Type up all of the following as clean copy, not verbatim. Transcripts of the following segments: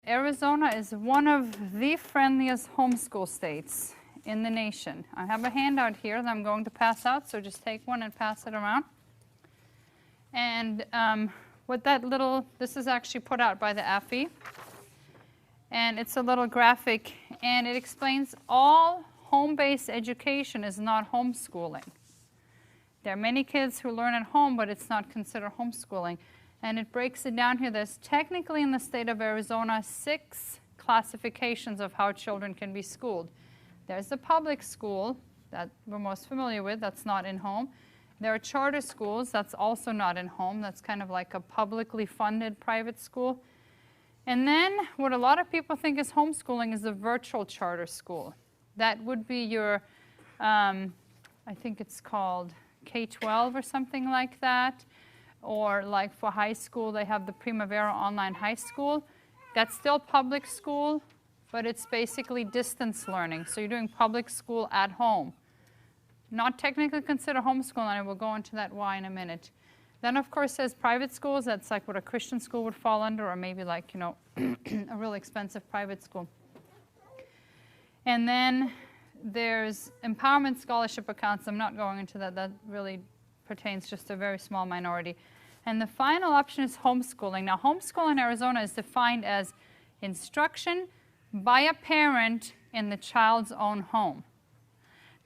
Arizona is one of the friendliest homeschool states in the nation. I have a handout here that I'm going to pass out, so just take one and pass it around. And this is actually put out by the AFI. And it's a little graphic, and it explains all home-based education is not homeschooling. There are many kids who learn at home, but it's not considered homeschooling. And it breaks it down here. There's technically in the state of Arizona 6 classifications of how children can be schooled. There's the public school that we're most familiar with, that's not in home. There are charter schools, that's also not in home. That's kind of like a publicly funded private school. And then what a lot of people think is homeschooling is a virtual charter school. That would be your, I think it's called K-12 or something like that. Or like for high school, they have the Primavera Online High School. That's still public school, but it's basically distance learning. So you're doing public school at home. Not technically considered homeschooling, and we'll go into that why in a minute. Then, of course, there's private schools. That's like what a Christian school would fall under, or maybe like, a really expensive private school. And then there's empowerment scholarship accounts. I'm not going into that. That really pertains just to a very small minority. And the final option is homeschooling. Now, homeschool in Arizona is defined as instruction by a parent in the child's own home.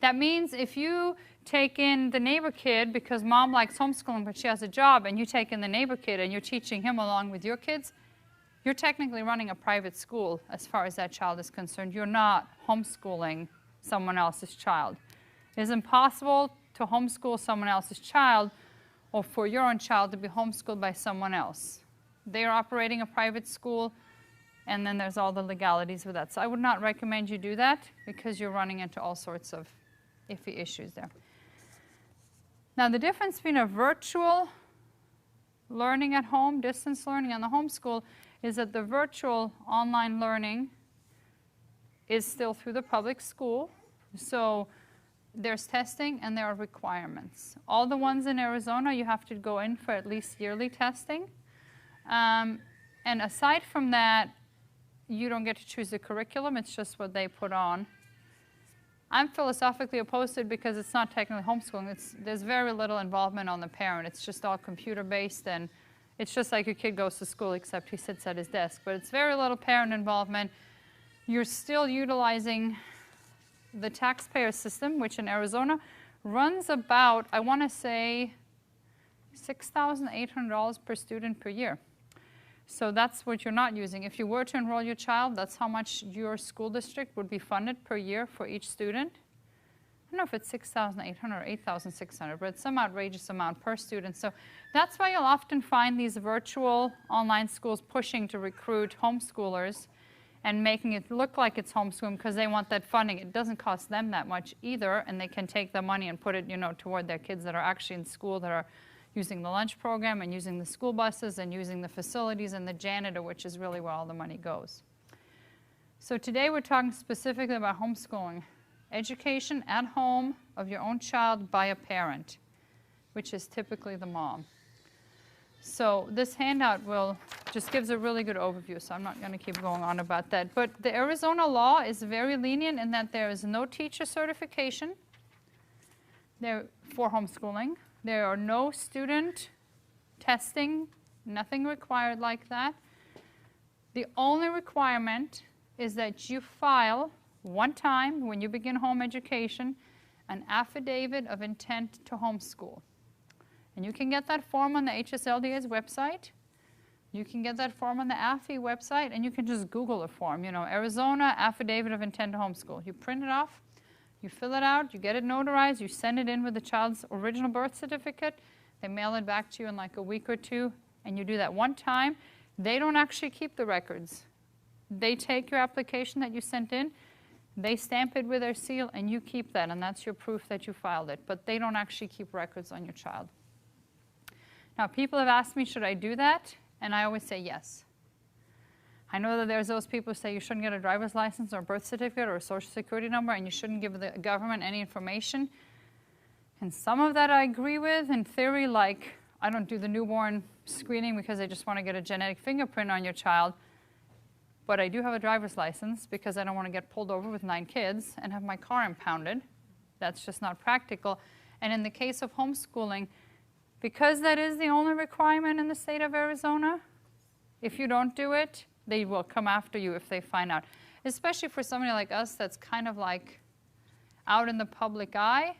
That means if you take in the neighbor kid because mom likes homeschooling but she has a job, and you take in the neighbor kid and you're teaching him along with your kids, you're technically running a private school as far as that child is concerned. You're not homeschooling someone else's child. It is impossible to homeschool someone else's child or for your own child to be homeschooled by someone else. They are operating a private school, and then there's all the legalities with that. So I would not recommend you do that because you're running into all sorts of iffy issues there. Now, the difference between a virtual learning at home, distance learning, and the homeschool is that the virtual online learning is still through the public school. So there's testing and there are requirements. All the ones in Arizona, you have to go in for at least yearly testing. And aside from that, you don't get to choose the curriculum. It's just what they put on. I'm philosophically opposed to it because it's not technically homeschooling. There's very little involvement on the parent. It's just all computer-based, and it's just like your kid goes to school except he sits at his desk. But it's very little parent involvement. You're still utilizing the taxpayer system, which in Arizona runs about, I want to say, $6,800 per student per year. So that's what you're not using. If you were to enroll your child, that's how much your school district would be funded per year for each student. I don't know if it's $6,800 or $8,600, but it's some outrageous amount per student. So that's why you'll often find these virtual online schools pushing to recruit homeschoolers and making it look like it's homeschooling because they want that funding. It doesn't cost them that much either, and they can take the money and put it, toward their kids that are actually in school, that are using the lunch program and using the school buses and using the facilities and the janitor, which is really where all the money goes. So today we're talking specifically about homeschooling. Education at home of your own child by a parent, which is typically the mom. So this handout just gives a really good overview, so I'm not going to keep going on about that. But the Arizona law is very lenient in that there is no teacher certification for homeschooling. There are no student testing, nothing required like that. The only requirement is that you file one time when you begin home education an affidavit of intent to homeschool. And you can get that form on the HSLDA's website. You can get that form on the AFI website, and you can just Google the form. Arizona Affidavit of Intent to Homeschool. You print it off. You fill it out, you get it notarized, you send it in with the child's original birth certificate. They mail it back to you in like a week or two, and you do that one time. They don't actually keep the records. They take your application that you sent in, they stamp it with their seal, and you keep that, and that's your proof that you filed it. But they don't actually keep records on your child. Now, people have asked me, should I do that? And I always say yes. I know that there's those people who say you shouldn't get a driver's license or a birth certificate or a social security number, and you shouldn't give the government any information. And some of that I agree with in theory, like I don't do the newborn screening because I just want to get a genetic fingerprint on your child. but I do have a driver's license because I don't want to get pulled over with 9 kids and have my car impounded. That's just not practical. And in the case of homeschooling, because that is the only requirement in the state of Arizona, if you don't do it, they will come after you if they find out. Especially for somebody like us that's kind of like out in the public eye.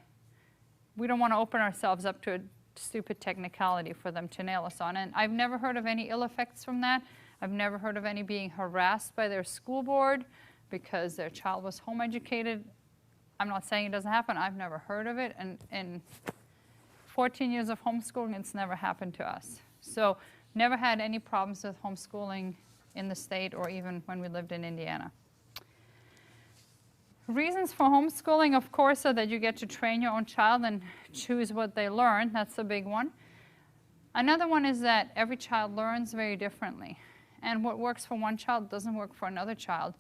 We don't want to open ourselves up to a stupid technicality for them to nail us on. And I've never heard of any ill effects from that. I've never heard of any being harassed by their school board because their child was home educated. I'm not saying it doesn't happen. I've never heard of it. And in 14 years of homeschooling, it's never happened to us. So never had any problems with homeschooling in the state or even when we lived in Indiana. Reasons for homeschooling, of course, are that you get to train your own child and choose what they learn. That's a big one. Another one is that every child learns very differently. And what works for one child doesn't work for another child.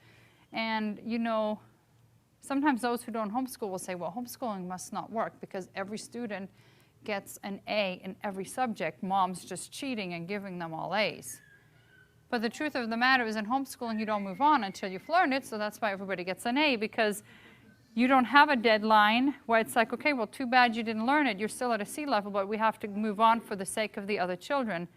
And, you know, sometimes those who don't homeschool will say, well, homeschooling must not work because every student gets an A in every subject. Mom's just cheating and giving them all A's. But the truth of the matter is in homeschooling, you don't move on until you've learned it, so that's why everybody gets an A, because you don't have a deadline where it's like, okay, well, too bad you didn't learn it. You're still at a C level, but we have to move on for the sake of the other children.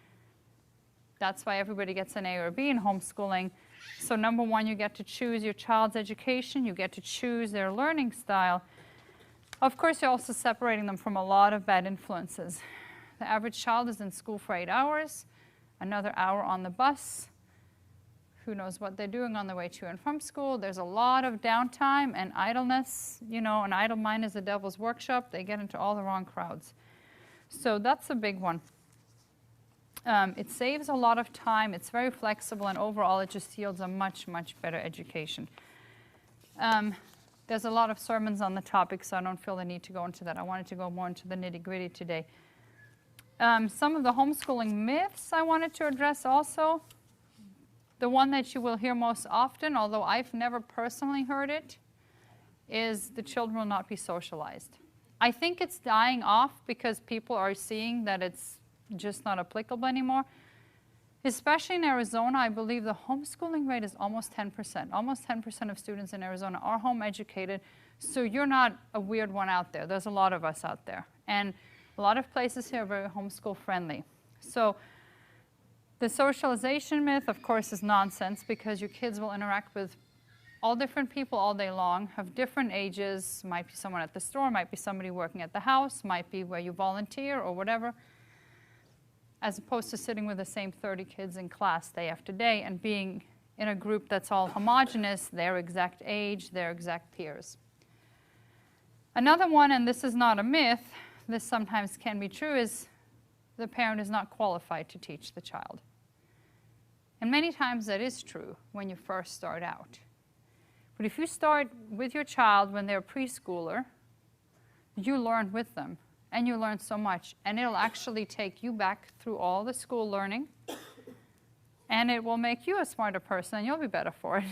That's why everybody gets an A or B in homeschooling. So number one, you get to choose your child's education. You get to choose their learning style. Of course, you're also separating them from a lot of bad influences. The average child is in school for 8 hours. Another hour on the bus. Who knows what they're doing on the way to and from school. There's a lot of downtime and idleness. You know, an idle mind is the devil's workshop. They get into all the wrong crowds. So that's a big one. It saves a lot of time. It's very flexible, and overall it just yields a much, much better education. There's a lot of sermons on the topic, so I don't feel the need to go into that. I wanted to go more into the nitty-gritty today. Some of the homeschooling myths I wanted to address also. The one that you will hear most often, although I've never personally heard it, is the children will not be socialized. I think it's dying off because people are seeing that it's just not applicable anymore. Especially in Arizona, I believe the homeschooling rate is almost 10%. Almost 10% of students in Arizona are home educated, so you're not a weird one out there. There's a lot of us out there. And a lot of places here are very homeschool friendly. So the socialization myth, of course, is nonsense because your kids will interact with all different people all day long, have different ages, might be someone at the store, might be somebody working at the house, might be where you volunteer or whatever, as opposed to sitting with the same 30 kids in class day after day and being in a group that's all homogeneous, their exact age, their exact peers. Another one, and this is not a myth, this sometimes can be true, is the parent is not qualified to teach the child. And many times that is true when you first start out. But if you start with your child when they're a preschooler, you learn with them. And you learn so much. And it'll actually take you back through all the school learning. And it will make you a smarter person, and you'll be better for it.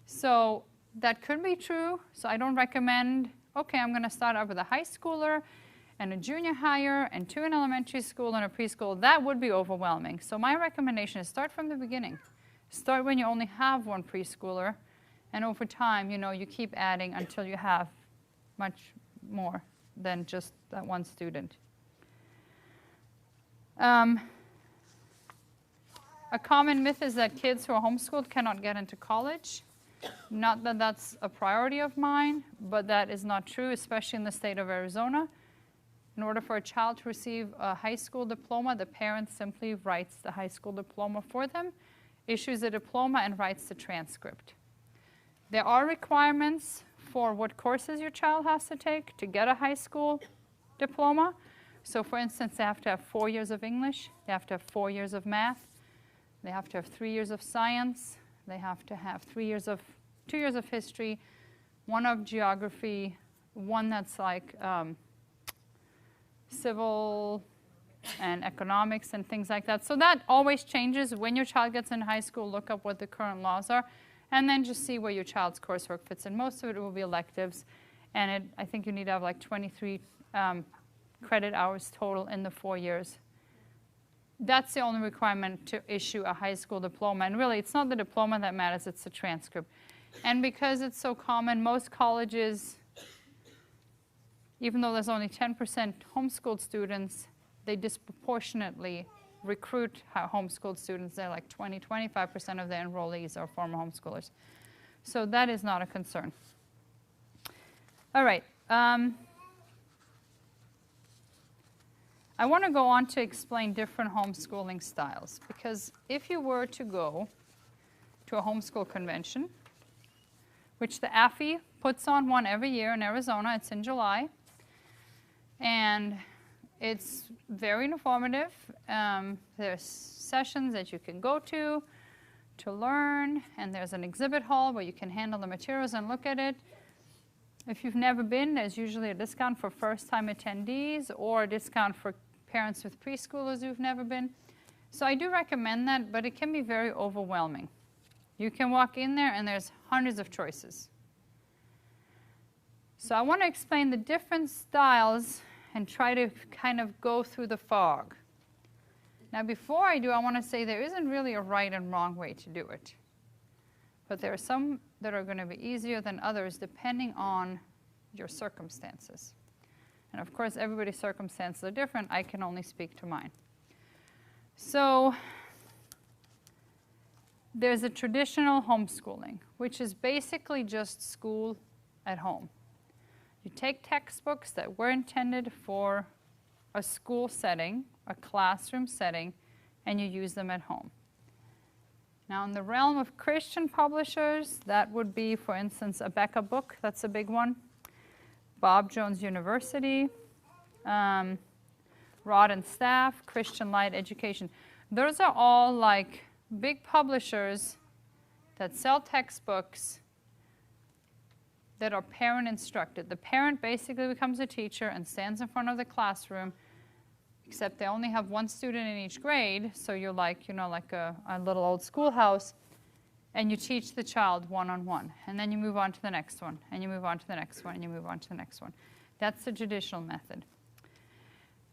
So that could be true. So I don't recommend, okay, I'm going to start out with a high schooler and a junior higher and 2 in elementary school and a preschool. That would be overwhelming. So my recommendation is start from the beginning. Start when you only have 1 preschooler. And over time, you know, you keep adding until you have much more than just that 1 student. A common myth is that kids who are homeschooled cannot get into college. Not that that's a priority of mine, but that is not true, especially in the state of Arizona. In order for a child to receive a high school diploma, the parent simply writes the high school diploma for them, issues a diploma, and writes the transcript. There are requirements for what courses your child has to take to get a high school diploma. So for instance, they have to have 4 years of English, they have to have 4 years of math, they have to have 3 years of science, they have to have 2 years of history, 1 of geography, 1 that's like civil and economics and things like that. So that always changes. When your child gets in high school, look up what the current laws are, and then just see where your child's coursework fits in. Most of it will be electives, and I think you need to have like 23 credit hours total in the 4 years that's the only requirement to issue a high school diploma. And really, it's not the diploma that matters, it's the transcript. And because it's so common, most colleges, even though there's only 10% homeschooled students, they disproportionately recruit homeschooled students. They're like 25% of their enrollees are former homeschoolers. So that is not a concern. All right. I want to go on to explain different homeschooling styles, because if you were to go to a homeschool convention, which the AFI puts on one every year in Arizona, it's in July, and it's very informative. There's sessions that you can go to learn, and there's an exhibit hall where you can handle the materials and look at it. If you've never been, there's usually a discount for first-time attendees or a discount for parents with preschoolers who've never been. So I do recommend that, but it can be very overwhelming. You can walk in there and there's hundreds of choices. So I want to explain the different styles and try to kind of go through the fog. Now before I do, I want to say there isn't really a right and wrong way to do it. But there are some that are going to be easier than others depending on your circumstances. And of course, everybody's circumstances are different. I can only speak to mine. So there's a traditional homeschooling, which is basically just school at home. You take textbooks that were intended for a school setting, a classroom setting, and you use them at home. Now, in the realm of Christian publishers, that would be, for instance, a Becca book. That's a big one. Bob Jones University, Rod and Staff, Christian Light Education. Those are all like big publishers that sell textbooks that are parent instructed. The parent basically becomes a teacher and stands in front of the classroom, except they only have one student in each grade, so you're like, like a little old schoolhouse, and you teach the child one-on-one. And then you move on to the next one, and you move on to the next one, and you move on to the next one. That's the traditional method.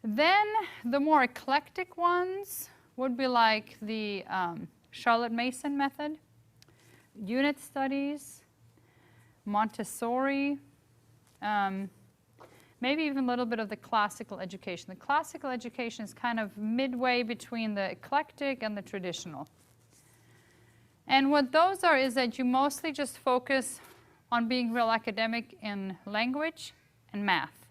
Then the more eclectic ones would be like the Charlotte Mason method, unit studies, Montessori, maybe even a little bit of the classical education. The classical education is kind of midway between the eclectic and the traditional. And what those are is that you mostly just focus on being real academic in language and math.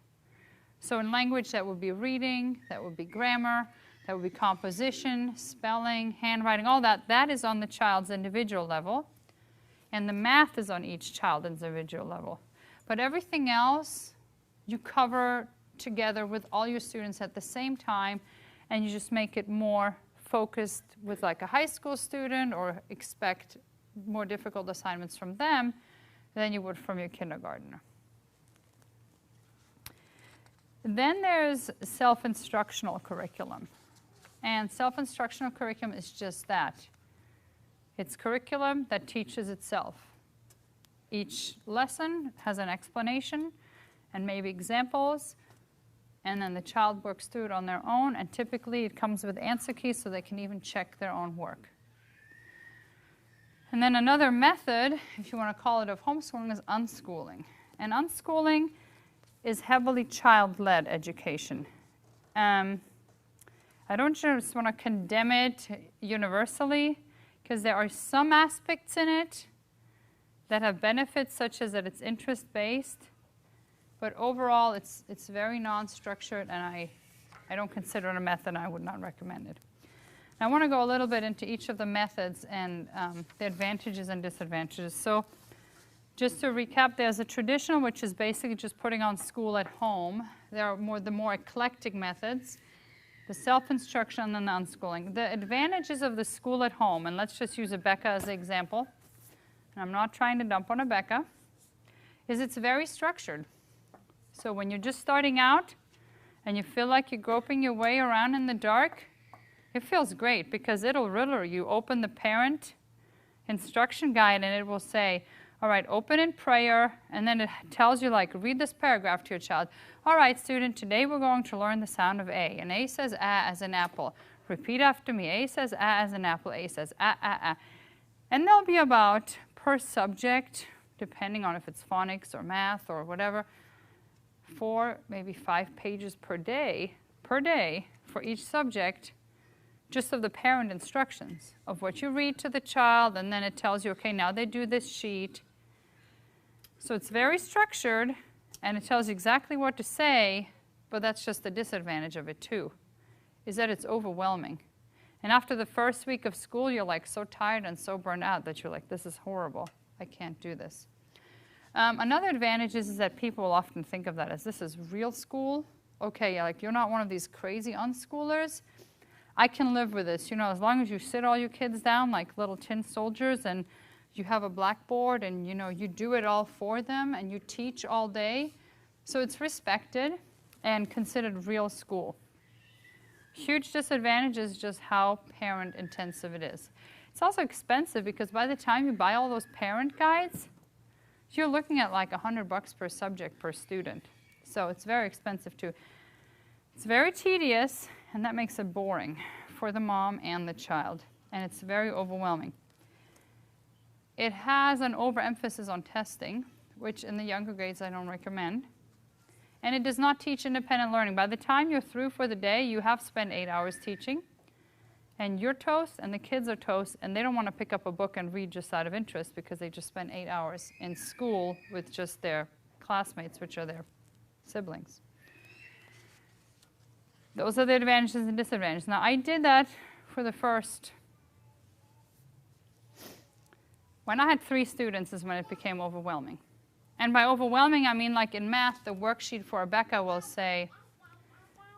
So in language, that would be reading, that would be grammar, that would be composition, spelling, handwriting, all that. That is on the child's individual level. And the math is on each child's individual level. But everything else, you cover together with all your students at the same time, and you just make it more focused with like a high school student, or expect more difficult assignments from them than you would from your kindergartner. Then there's self-instructional curriculum. And self-instructional curriculum is just that. It's curriculum that teaches itself. Each lesson has an explanation and maybe examples, and then the child works through it on their own, and typically it comes with answer keys so they can even check their own work. And then another method, if you want to call it, of homeschooling is unschooling. And unschooling is heavily child-led education. I don't just want to condemn it universally, because there are some aspects in it that have benefits, such as that it's interest-based. But overall, it's very non-structured, and I don't consider it a method, and I would not recommend it. Now, I want to go a little bit into each of the methods and the advantages and disadvantages. So just to recap, there's a traditional, which is basically just putting on school at home. There are the more eclectic methods, the self-instruction and the unschooling. The advantages of the school at home, and let's just use a Becca as an example, and I'm not trying to dump on a Becca, is it's very structured. So when you're just starting out and you feel like you're groping your way around in the dark, it feels great, because it'll riddle you. Open the parent instruction guide and it will say, all right, open in prayer, and then it tells you, like, read this paragraph to your child. All right, student, today we're going to learn the sound of A. And A says as in apple. Repeat after me. A says A as an apple. A says A. And there'll be about, per subject, depending on if it's phonics or math or whatever, 4, maybe 5 pages per day for each subject, just of the parent instructions of what you read to the child, and then it tells you, okay, now they do this sheet. So it's very structured, and it tells you exactly what to say, but that's just the disadvantage of it too, is that it's overwhelming. And after the first week of school, you're like so tired and so burned out that you're like, this is horrible. I can't do this. Another advantage is that people will often think of that as this is real school. Okay, like you're not one of these crazy unschoolers. I can live with this. You know, as long as you sit all your kids down like little tin soldiers and you have a blackboard and, you know, you do it all for them and you teach all day. So it's respected and considered real school. Huge disadvantage is just how parent intensive it is. It's also expensive because by the time you buy all those parent guides, you're looking at like $100 per subject per student. So it's very expensive too. It's very tedious, and that makes it boring for the mom and the child. And it's very overwhelming. It has an overemphasis on testing, which in the younger grades I don't recommend. And it does not teach independent learning. By the time you're through for the day, you have spent 8 hours teaching. And you're toast, and the kids are toast, and they don't want to pick up a book and read just out of interest because they just spent 8 hours in school with just their classmates, which are their siblings. Those are the advantages and disadvantages. Now, I did that for the first, when I had 3 students is when it became overwhelming. And by overwhelming, I mean like in math, the worksheet for Rebecca will say,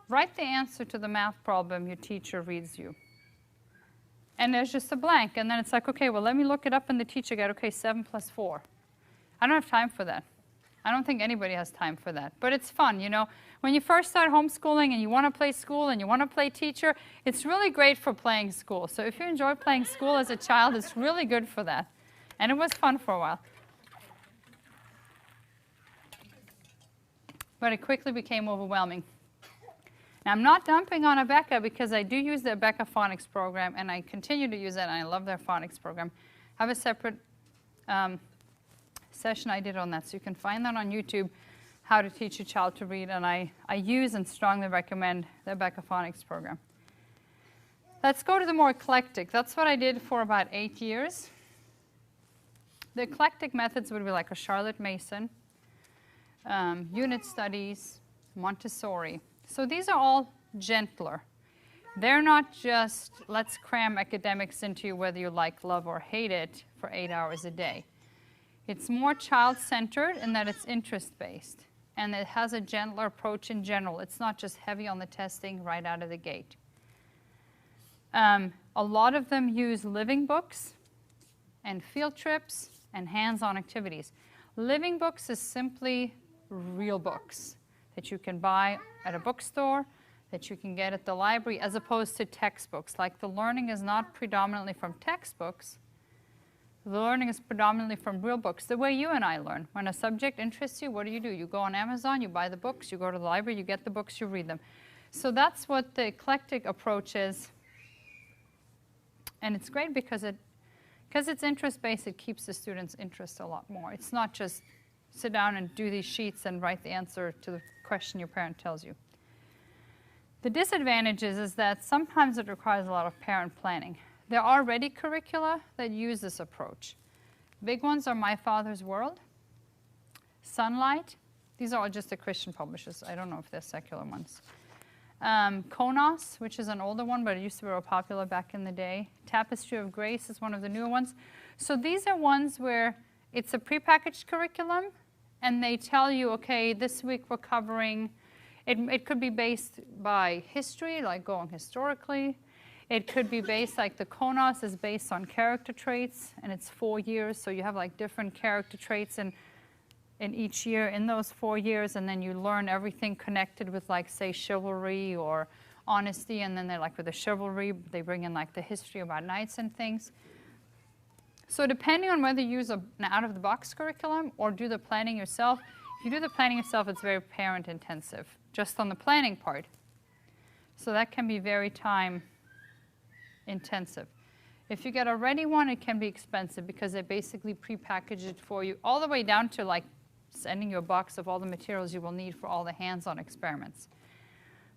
write the answer to the math problem your teacher reads you. And there's just a blank. And then it's like, okay, well, let me look it up in the teacher guide. Okay, 7 plus 4. I don't have time for that. I don't think anybody has time for that. But it's fun, you know. When you first start homeschooling and you want to play school and you want to play teacher, it's really great for playing school. So if you enjoy playing school as a child, it's really good for that. And it was fun for a while. But it quickly became overwhelming. Now, I'm not dumping on Rebecca because I do use the Rebecca Phonics program, and I continue to use it, and I love their phonics program. I have a separate session I did on that, so you can find that on YouTube, how to teach a child to read, and I use and strongly recommend the Rebecca Phonics program. Let's go to the more eclectic. That's what I did for about 8 years. The eclectic methods would be like a Charlotte Mason, unit studies, Montessori. So these are all gentler. They're not just, let's cram academics into you whether you like, love, or hate it for 8 hours a day. It's more child-centered in that it's interest-based. And it has a gentler approach in general. It's not just heavy on the testing right out of the gate. A lot of them use living books and field trips and hands-on activities. Living books is simply real books that you can buy at a bookstore, that you can get at the library, as opposed to textbooks. Like the learning is not predominantly from textbooks. The learning is predominantly from real books, the way you and I learn. When a subject interests you, what do? You go on Amazon, you buy the books, you go to the library, you get the books, you read them. So that's what the eclectic approach is. And it's great because it's interest-based, it keeps the students' interest a lot more. It's not just sit down and do these sheets and write the answer to the question your parent tells you. The disadvantage is that sometimes it requires a lot of parent planning. There are ready curricula that use this approach. Big ones are My Father's World, Sunlight. These are all just the Christian publishers. I don't know if they're secular ones. Konos, which is an older one, but it used to be real popular back in the day. Tapestry of Grace is one of the newer ones. So these are ones where it's a prepackaged curriculum, and they tell you, okay, this week we're covering, it could be based by history, like going historically. It could be based, like the Konos is based on character traits, and it's 4 years, so you have like different character traits in each year in those 4 years, and then you learn everything connected with, like, say, chivalry or honesty, and then they're like with the chivalry, they bring in like the history about knights and things. So depending on whether you use an out-of-the-box curriculum or do the planning yourself, if you do the planning yourself, it's very parent-intensive, just on the planning part. So that can be very time intensive. If you get a ready one, it can be expensive because they basically pre-package it for you all the way down to like sending you a box of all the materials you will need for all the hands-on experiments.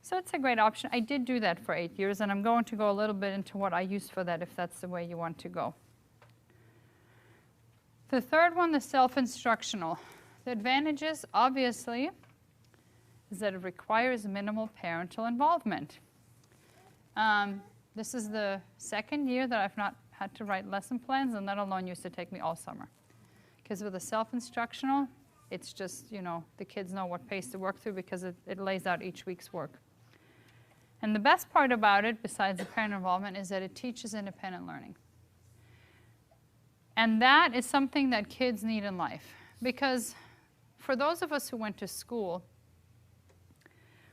So it's a great option. I did do that for 8 years, and I'm going to go a little bit into what I use for that if that's the way you want to go. The third one, the self-instructional. The advantages, obviously, is that it requires minimal parental involvement. This is the second year that I've not had to write lesson plans, and that alone used to take me all summer. Because with the self-instructional, it's just, you know, the kids know what pace to work through because it lays out each week's work. And the best part about it, besides the parent involvement, is that it teaches independent learning. And that is something that kids need in life. Because for those of us who went to school,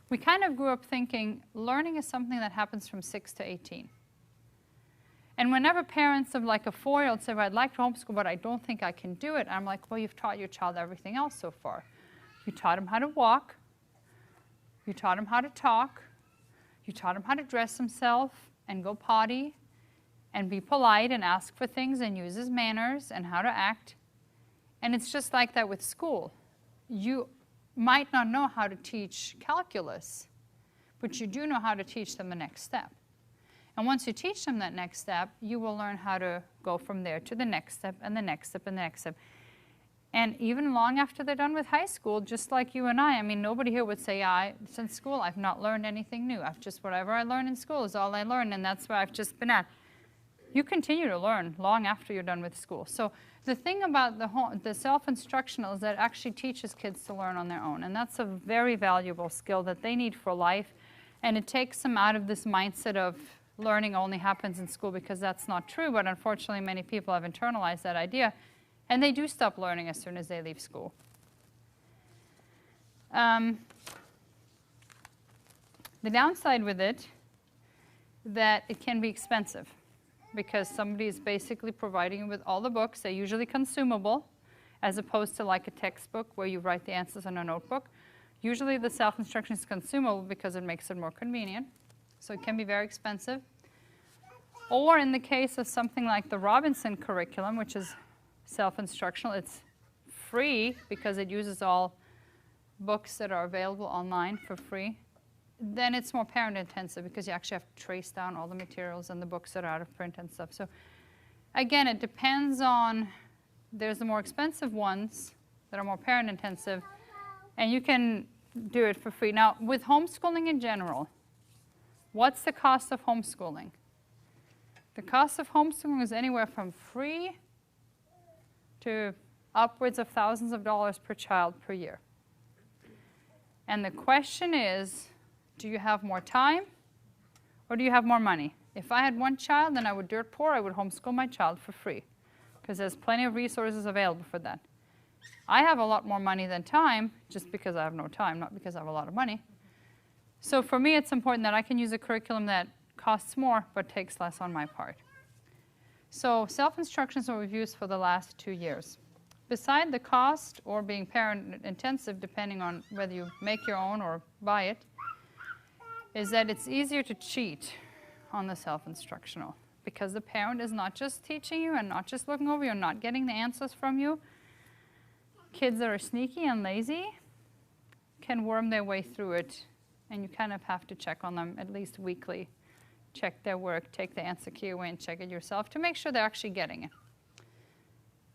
we kind of grew up thinking learning is something that happens from 6 to 18. And whenever parents of like a 4-year-old say, well, I'd like to homeschool, but I don't think I can do it, I'm like, well, you've taught your child everything else so far. You taught him how to walk. You taught him how to talk. You taught him how to dress himself and go potty and be polite and ask for things and use his manners and how to act. And it's just like that with school. You might not know how to teach calculus, but you do know how to teach them the next step. And once you teach them that next step, you will learn how to go from there to the next step and the next step and the next step. And even long after they're done with high school, just like you and I mean, nobody here would say, since school, I've not learned anything new. I've just, whatever I learned in school is all I learned, and that's where I've just been at. You continue to learn long after you're done with school. So the thing about the self-instructional is that it actually teaches kids to learn on their own. And that's a very valuable skill that they need for life. And it takes them out of this mindset of learning only happens in school, because that's not true. But unfortunately, many people have internalized that idea. And they do stop learning as soon as they leave school. The downside with it, that it can be expensive, because somebody is basically providing you with all the books. They're usually consumable, as opposed to like a textbook where you write the answers in a notebook. Usually the self-instruction is consumable because it makes it more convenient. So it can be very expensive. Or in the case of something like the Robinson curriculum, which is self-instructional, it's free because it uses all books that are available online for free. Then it's more parent intensive because you actually have to trace down all the materials and the books that are out of print and stuff. So again, it depends on, there's the more expensive ones that are more parent intensive, and you can do it for free. Now, with homeschooling in general, what's the cost of homeschooling? The cost of homeschooling is anywhere from free to upwards of thousands of dollars per child per year. And the question is, do you have more time or do you have more money? If I had one child and I were dirt poor, I would homeschool my child for free, because there's plenty of resources available for that. I have a lot more money than time, just because I have no time, not because I have a lot of money. So for me, it's important that I can use a curriculum that costs more but takes less on my part. So self-instruction is what we've used for the last 2 years. Beside the cost or being parent intensive, depending on whether you make your own or buy it, is that it's easier to cheat on the self-instructional, because the parent is not just teaching you and not just looking over you and not getting the answers from you. Kids that are sneaky and lazy can worm their way through it, and you kind of have to check on them at least weekly. Check their work, take the answer key away and check it yourself to make sure they're actually getting it.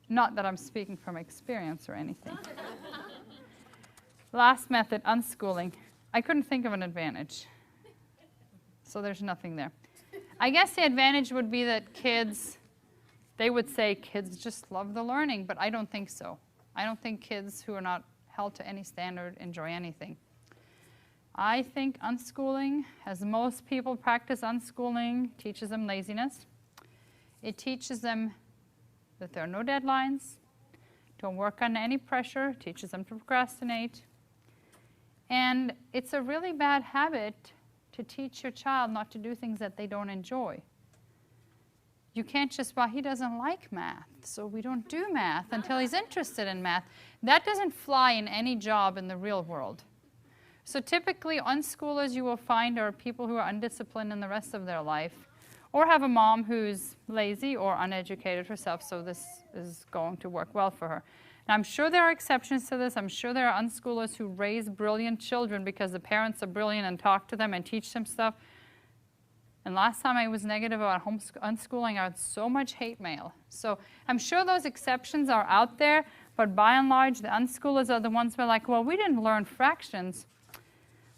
Not that I'm speaking from experience or anything. Last method, unschooling. I couldn't think of an advantage. So there's nothing there. I guess the advantage would be that kids, they would say kids just love the learning, but I don't think so. I don't think kids who are not held to any standard enjoy anything. I think unschooling, as most people practice unschooling, teaches them laziness. It teaches them that there are no deadlines, don't work under any pressure, teaches them to procrastinate. And it's a really bad habit to teach your child not to do things that they don't enjoy. You can't just, well, he doesn't like math, so we don't do math until he's interested in math. That doesn't fly in any job in the real world. So typically, unschoolers you will find are people who are undisciplined in the rest of their life, or have a mom who's lazy or uneducated herself, so this is going to work well for her. Now, I'm sure there are exceptions to this. I'm sure there are unschoolers who raise brilliant children because the parents are brilliant and talk to them and teach them stuff. And last time I was negative about unschooling, I had so much hate mail. So I'm sure those exceptions are out there, but by and large, the unschoolers are the ones who are like, well, we didn't learn fractions.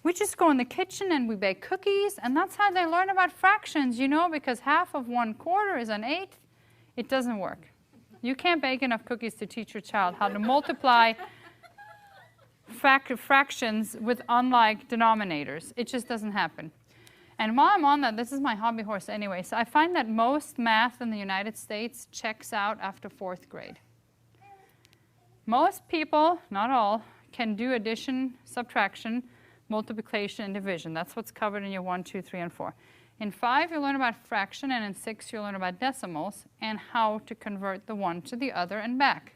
We just go in the kitchen and we bake cookies, and that's how they learn about fractions, you know, because half of 1/4 is an eighth. It doesn't work. You can't bake enough cookies to teach your child how to multiply fractions with unlike denominators. It just doesn't happen. And while I'm on that, this is my hobby horse anyway, so I find that most math in the United States checks out after 4th grade. Most people, not all, can do addition, subtraction, multiplication, and division. That's what's covered in your 1, 2, 3, and 4. In 5, you learn about fraction, and in 6, you learn about decimals and how to convert the one to the other and back.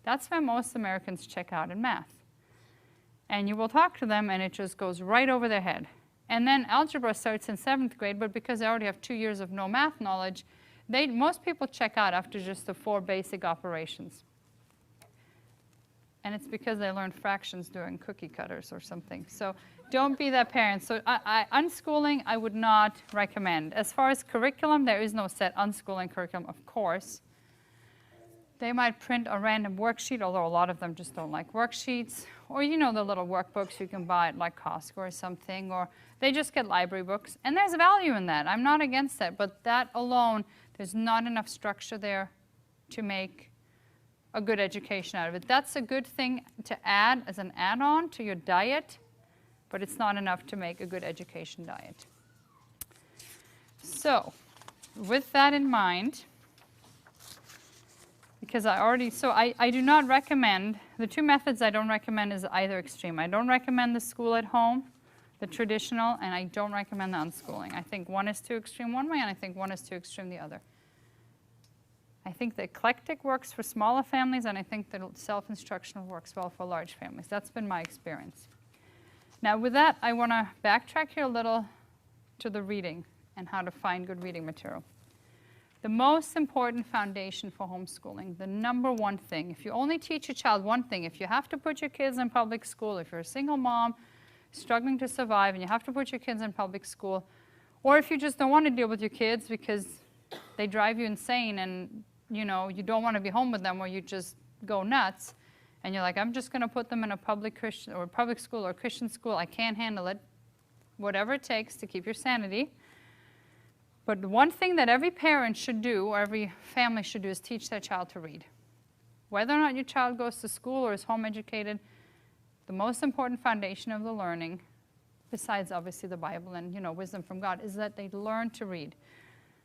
That's where most Americans check out in math. And you will talk to them, and it just goes right over their head. And then algebra starts in 7th grade, but because they already have 2 years of no math knowledge, most people check out after just the 4 basic operations. And it's because they learned fractions doing cookie cutters or something. So don't be that parent. So unschooling, I would not recommend. As far as curriculum, there is no set unschooling curriculum, of course. They might print a random worksheet, although a lot of them just don't like worksheets. Or you know the little workbooks you can buy at like Costco or something. Or they just get library books. And there's value in that. I'm not against that. But that alone, there's not enough structure there to make a good education out of it. That's a good thing to add as an add-on to your diet, but it's not enough to make a good education diet. So with that in mind, because I do not recommend, the 2 methods I don't recommend is either extreme. I don't recommend the school at home, the traditional, and I don't recommend the unschooling. I think one is too extreme one way, and I think one is too extreme the other. I think the eclectic works for smaller families, and I think the self-instructional works well for large families. That's been my experience. Now with that, I want to backtrack here a little to the reading and how to find good reading material. The most important foundation for homeschooling, the number one thing, if you only teach a child one thing, if you have to put your kids in public school, if you're a single mom struggling to survive and you have to put your kids in public school, or if you just don't want to deal with your kids because they drive you insane and you know, you don't want to be home with them or you just go nuts, and you're like, I'm just going to put them in a public Christian or public school or Christian school. I can't handle it. Whatever it takes to keep your sanity. But the one thing that every parent should do or every family should do is teach their child to read. Whether or not your child goes to school or is home educated, the most important foundation of the learning, besides obviously the Bible and wisdom from God, is that they learn to read.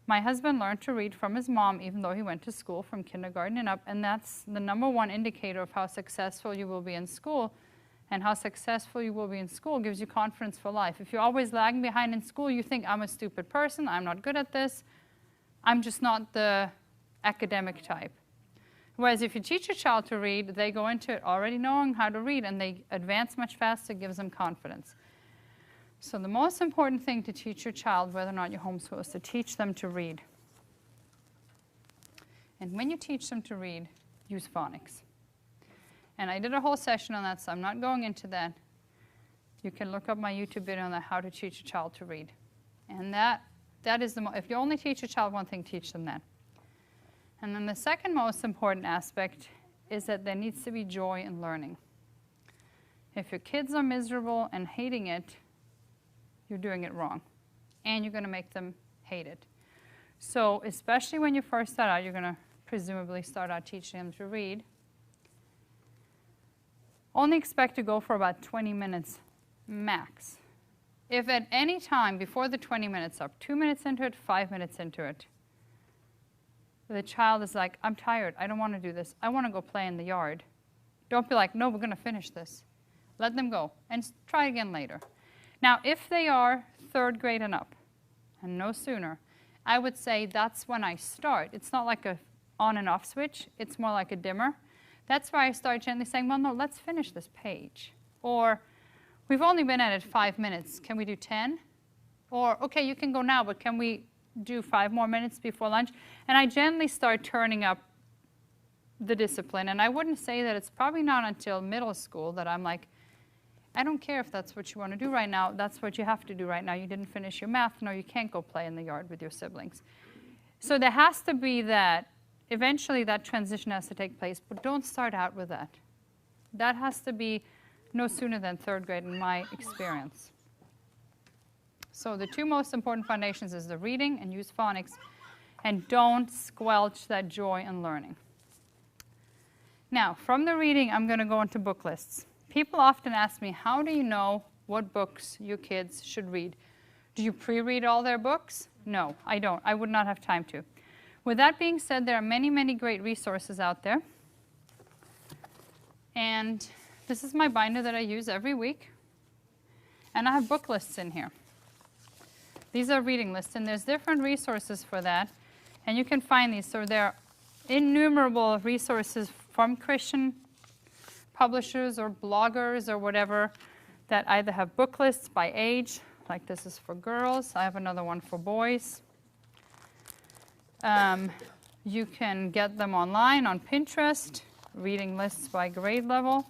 My husband learned to read from his mom, even though he went to school from kindergarten and up, and that's the number one indicator of how successful you will be in school. And how successful you will be in school gives you confidence for life. If you're always lagging behind in school, you think, I'm a stupid person, I'm not good at this, I'm just not the academic type. Whereas if you teach your child to read, they go into it already knowing how to read, and they advance much faster, gives them confidence. So the most important thing to teach your child, whether or not you homeschool, is to teach them to read. And when you teach them to read, use phonics. And I did a whole session on that, so I'm not going into that. You can look up my YouTube video on how to teach a child to read. And that is if you only teach a child one thing, teach them that. And then the second most important aspect is that there needs to be joy in learning. If your kids are miserable and hating it, you're doing it wrong. And you're going to make them hate it. So especially when you first start out, you're going to presumably start out teaching them to read. Only expect to go for about 20 minutes max. If at any time before the 20 minutes up, 2 minutes into it, 5 minutes into it, the child is like, I'm tired, I don't want to do this, I want to go play in the yard. Don't be like, no, we're going to finish this. Let them go and try again later. Now, if they are 3rd grade and up, and no sooner, I would say that's when I start. It's not like a on and off switch, it's more like a dimmer. That's why I start gently saying, well, no, let's finish this page. Or, we've only been at it 5 minutes. Can we do 10? Or, okay, you can go now, but can we do 5 more minutes before lunch. And I gently start turning up the discipline. And I wouldn't say that it's probably not until middle school that I'm like, I don't care if that's what you want to do right now. That's what you have to do right now. You didn't finish your math. No, you can't go play in the yard with your siblings. So there has to be that, eventually that transition has to take place. But don't start out with that. That has to be no sooner than 3rd grade in my experience. So the 2 most important foundations is the reading and use phonics. And don't squelch that joy in learning. Now, from the reading, I'm going to go into book lists. People often ask me, how do you know what books your kids should read? Do you pre-read all their books? No, I don't. I would not have time to. With that being said, there are many, many great resources out there. And this is my binder that I use every week. And I have book lists in here. These are reading lists, and there's different resources for that. And you can find these. So there are innumerable resources from Christian publishers or bloggers or whatever that either have book lists by age, like this is for girls. I have another one for boys. You can get them online on Pinterest, reading lists by grade level.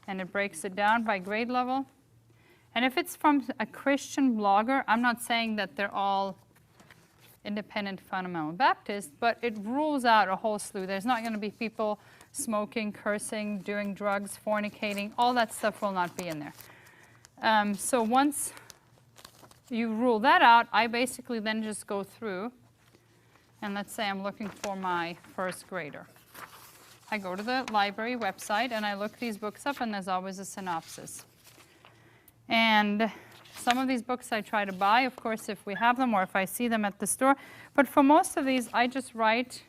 And it breaks it down by grade level. And if it's from a Christian blogger, I'm not saying that they're all independent fundamental Baptists, but it rules out a whole slew. There's not going to be people smoking, cursing, doing drugs, fornicating. All that stuff will not be in there. So once you rule that out, I basically then just go through, and let's say I'm looking for my 1st grader. I go to the library website, and I look these books up, and there's always a synopsis. And some of these books I try to buy, of course, if we have them or if I see them at the store. But for most of these, I just write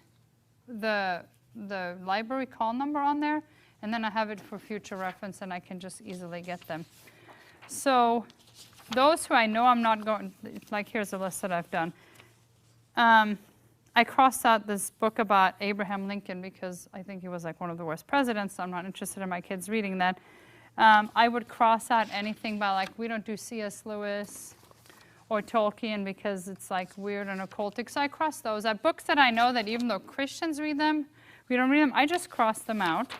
the library call number on there, and then I have it for future reference, and I can just easily get them. So those who I know I'm not going, like here's a list that I've done. I crossed out this book about Abraham Lincoln because I think he was like one of the worst presidents, so I'm not interested in my kids reading that. I would cross out anything by like, we don't do C.S. Lewis or Tolkien because it's like weird and occultic. So I cross those out. Books that I know that even though Christians read them, we don't read them, I just cross them out.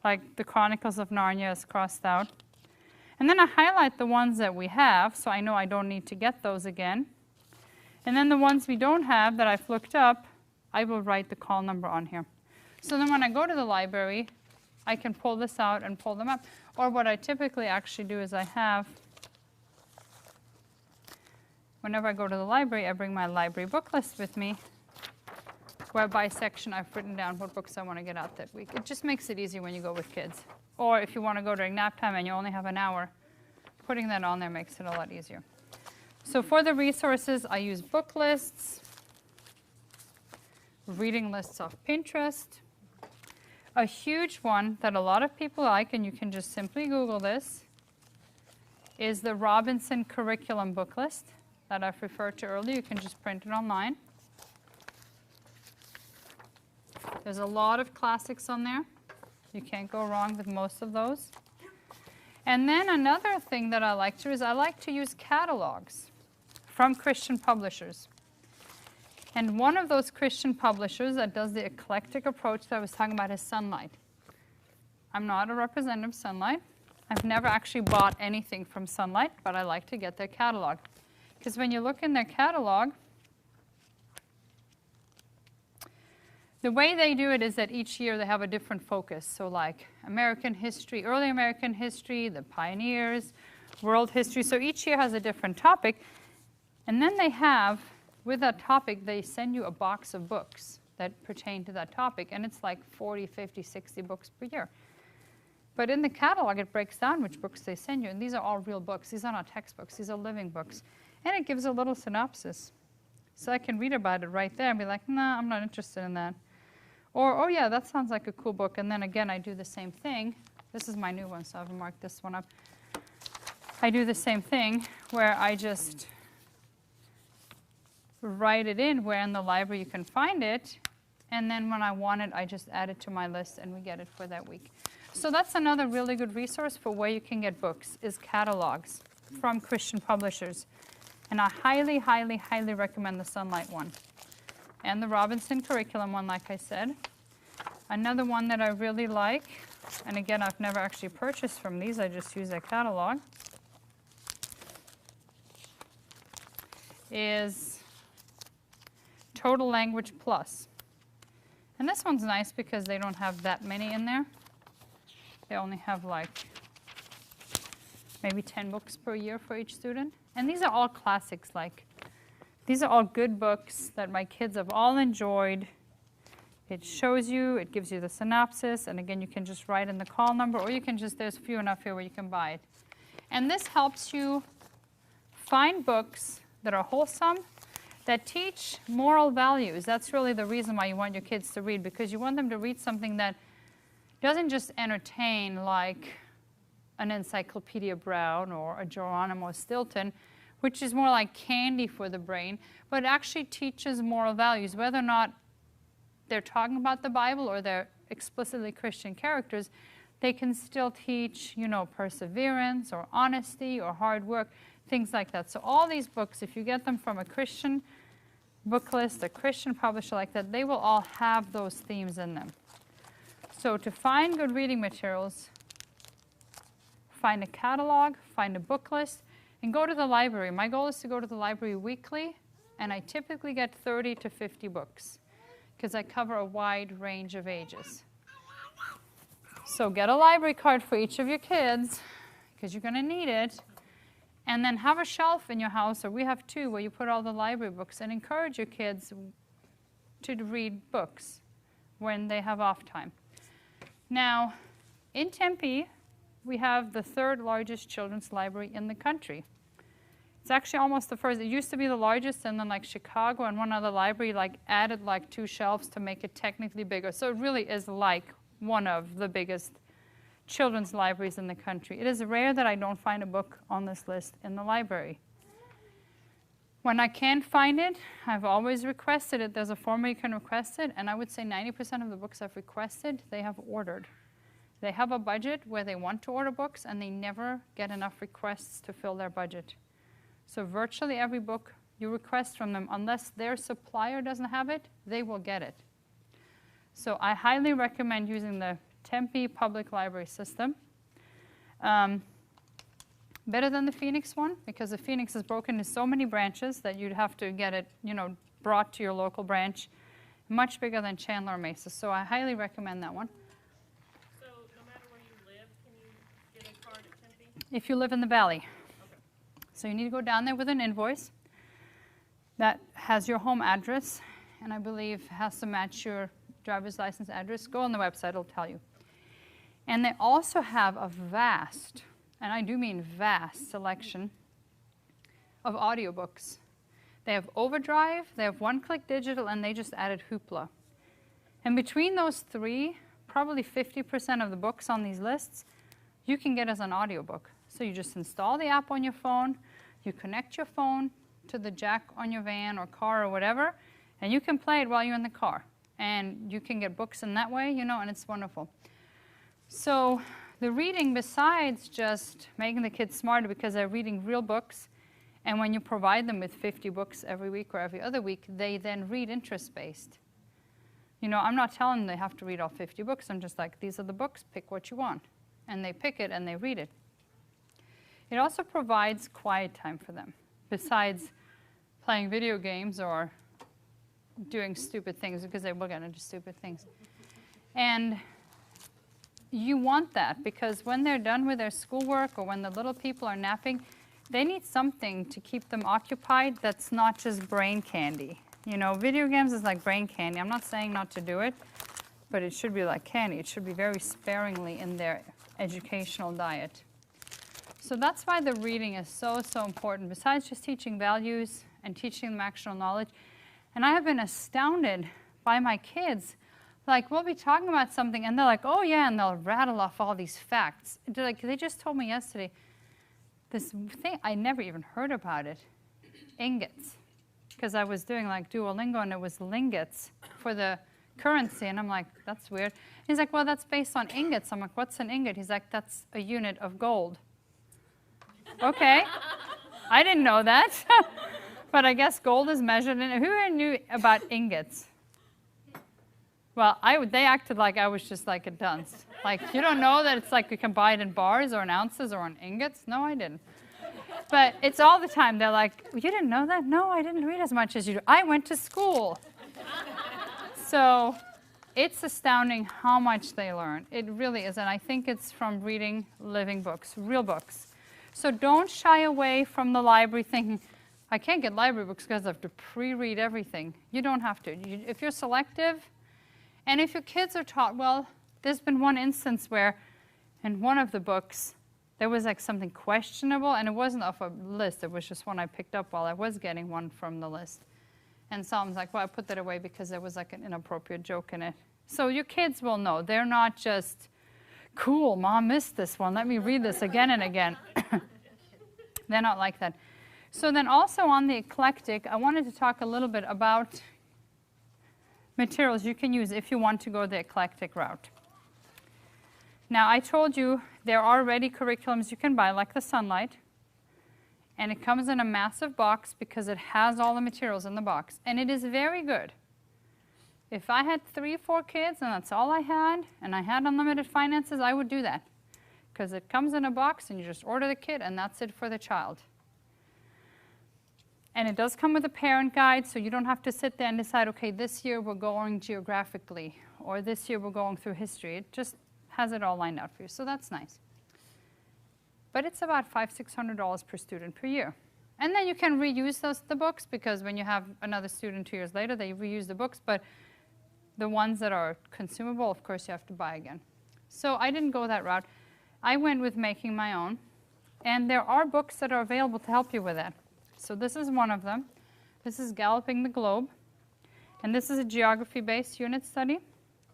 Like the Chronicles of Narnia is crossed out. And then I highlight the ones that we have, so I know I don't need to get those again. And then the ones we don't have that I've looked up, I will write the call number on here. So then when I go to the library, I can pull this out and pull them up. Or what I typically actually do is I have, whenever I go to the library, I bring my library book list with me, where by section I've written down what books I want to get out that week. It just makes it easy when you go with kids. Or if you want to go during nap time and you only have an hour, putting that on there makes it a lot easier. So for the resources, I use book lists, reading lists off Pinterest. A huge one that a lot of people like, and you can just simply Google this, is the Robinson Curriculum book list that I've referred to earlier. You can just print it online. There's a lot of classics on there. You can't go wrong with most of those. And then another thing that I like to do is I like to use catalogs from Christian publishers. And one of those Christian publishers that does the eclectic approach that I was talking about is Sunlight. I'm not a representative of Sunlight. I've never actually bought anything from Sunlight, but I like to get their catalog. Because when you look in their catalog, the way they do it is that each year they have a different focus. So like American history, early American history, the pioneers, world history. So each year has a different topic. And then they have, with that topic, they send you a box of books that pertain to that topic. And it's like 40, 50, 60 books per year. But in the catalog, it breaks down which books they send you. And these are all real books. These are not textbooks. These are living books. And it gives a little synopsis. So I can read about it right there and be like, nah, I'm not interested in that. Or, oh yeah, that sounds like a cool book. And then again, I do the same thing. This is my new one, so I've marked this one up. I do the same thing where I just write it in where in the library you can find it. And then when I want it, I just add it to my list and we get it for that week. So that's another really good resource for where you can get books, is catalogs from Christian publishers. And I highly, highly, highly recommend the Sunlight one. And the Robinson curriculum one, like I said. Another one that I really like, and again, I've never actually purchased from these, I just use their catalog, is Total Language Plus. And this one's nice because they don't have that many in there. They only have like maybe 10 books per year for each student. And these are all classics. Like, these are all good books that my kids have all enjoyed. It shows you, it gives you the synopsis, and again, you can just write in the call number, or you can just, there's few enough here where you can buy it. And this helps you find books that are wholesome, that teach moral values. That's really the reason why you want your kids to read, because you want them to read something that doesn't just entertain like an Encyclopedia Brown or a Geronimo Stilton, which is more like candy for the brain, but actually teaches moral values, whether or not they're talking about the Bible or they're explicitly Christian characters. They can still teach, you know, perseverance or honesty or hard work, things like that. So all these books, if you get them from a Christian book list, a Christian publisher like that, they will all have those themes in them. So to find good reading materials, find a catalog, find a book list, and go to the library. My goal is to go to the library weekly, and I typically get 30 to 50 books, because I cover a wide range of ages. So get a library card for each of your kids, because you're going to need it. And then have a shelf in your house, or we have two, where you put all the library books, and encourage your kids to read books when they have off time. Now, in Tempe, we have the third largest children's library in the country. It's actually almost the first. It used to be the largest, and then like Chicago and one other library like added like 2 shelves to make it technically bigger. So it really is like one of the biggest children's libraries in the country. It is rare that I don't find a book on this list in the library. When I can't find it, I've always requested it. There's a form where you can request it, and I would say 90% of the books I've requested, they have ordered. They have a budget where they want to order books, and they never get enough requests to fill their budget. So virtually every book you request from them, unless their supplier doesn't have it, they will get it. So I highly recommend using the Tempe Public Library system. Better than the Phoenix one, because the Phoenix is broken into so many branches that you'd have to get it, you know, brought to your local branch. Much bigger than Chandler or Mesa. So I highly recommend that one. So no matter where you live, can you get a card at Tempe? If you live in the Valley. So you need to go down there with an invoice that has your home address, and I believe has to match your driver's license address. Go on the website, it'll tell you. And they also have a vast, and I do mean vast, selection of audiobooks. They have Overdrive, they have One Click Digital, and they just added Hoopla. And between those three, probably 50% of the books on these lists, you can get as an audiobook. So you just install the app on your phone, you connect your phone to the jack on your van or car or whatever, and you can play it while you're in the car. And you can get books in that way, you know, and it's wonderful. So the reading, besides just making the kids smarter because they're reading real books, and when you provide them with 50 books every week or every other week, they then read interest-based. You know, I'm not telling them they have to read all 50 books. I'm just like, these are the books, pick what you want. And they pick it and they read it. It also provides quiet time for them, besides playing video games or doing stupid things, because they will get into stupid things. And you want that, because when they're done with their schoolwork or when the little people are napping, they need something to keep them occupied that's not just brain candy. You know, video games is like brain candy. I'm not saying not to do it, but it should be like candy. It should be very sparingly in their educational diet. So that's why the reading is so, so important, besides just teaching values and teaching them actual knowledge. And I have been astounded by my kids. Like, we'll be talking about something, and they're like, oh, yeah, and they'll rattle off all these facts. They're like, they just told me yesterday this thing, I never even heard about it, ingots. Because I was doing like Duolingo, and it was lingots for the currency, and I'm like, that's weird. He's like, well, that's based on ingots. I'm like, what's an ingot? He's like, that's a unit of gold. Okay. I didn't know that. But I guess gold is measured in. Who knew about ingots? Well, they acted like I was just like a dunce. Like, you don't know that it's like you can buy it in bars or in ounces or in ingots? No, I didn't. But it's all the time. They're like, you didn't know that? No, I didn't read as much as you do. I went to school. So it's astounding how much they learn. It really is. And I think it's from reading living books, real books. So don't shy away from the library thinking, I can't get library books because I have to pre-read everything. You don't have to. If you're selective, and if your kids are taught, well, there's been one instance where in one of the books, there was like something questionable, and it wasn't off a list. It was just one I picked up while I was getting one from the list. And someone's like, well, I put that away because there was like an inappropriate joke in it. So your kids will know. They're not just, cool, Mom missed this one. Let me read this again and again. They're not like that. So then also on the eclectic, I wanted to talk a little bit about materials you can use if you want to go the eclectic route. Now, I told you there are ready curriculums you can buy, like the Sunlight. And it comes in a massive box because it has all the materials in the box. And it is very good. If I had 3 or 4 kids and that's all I had, and I had unlimited finances, I would do that. Because it comes in a box and you just order the kit and that's it for the child. And it does come with a parent guide, so you don't have to sit there and decide, okay, this year we're going geographically, or this year we're going through history. It just has it all lined out for you, so that's nice. But it's about $500–600 per student per year. And then you can reuse the books, because when you have another student 2 years later, they reuse the books, but the ones that are consumable, of course, you have to buy again. So I didn't go that route. I went with making my own, and there are books that are available to help you with that. So this is one of them. This is Galloping the Globe. And this is a geography-based unit study.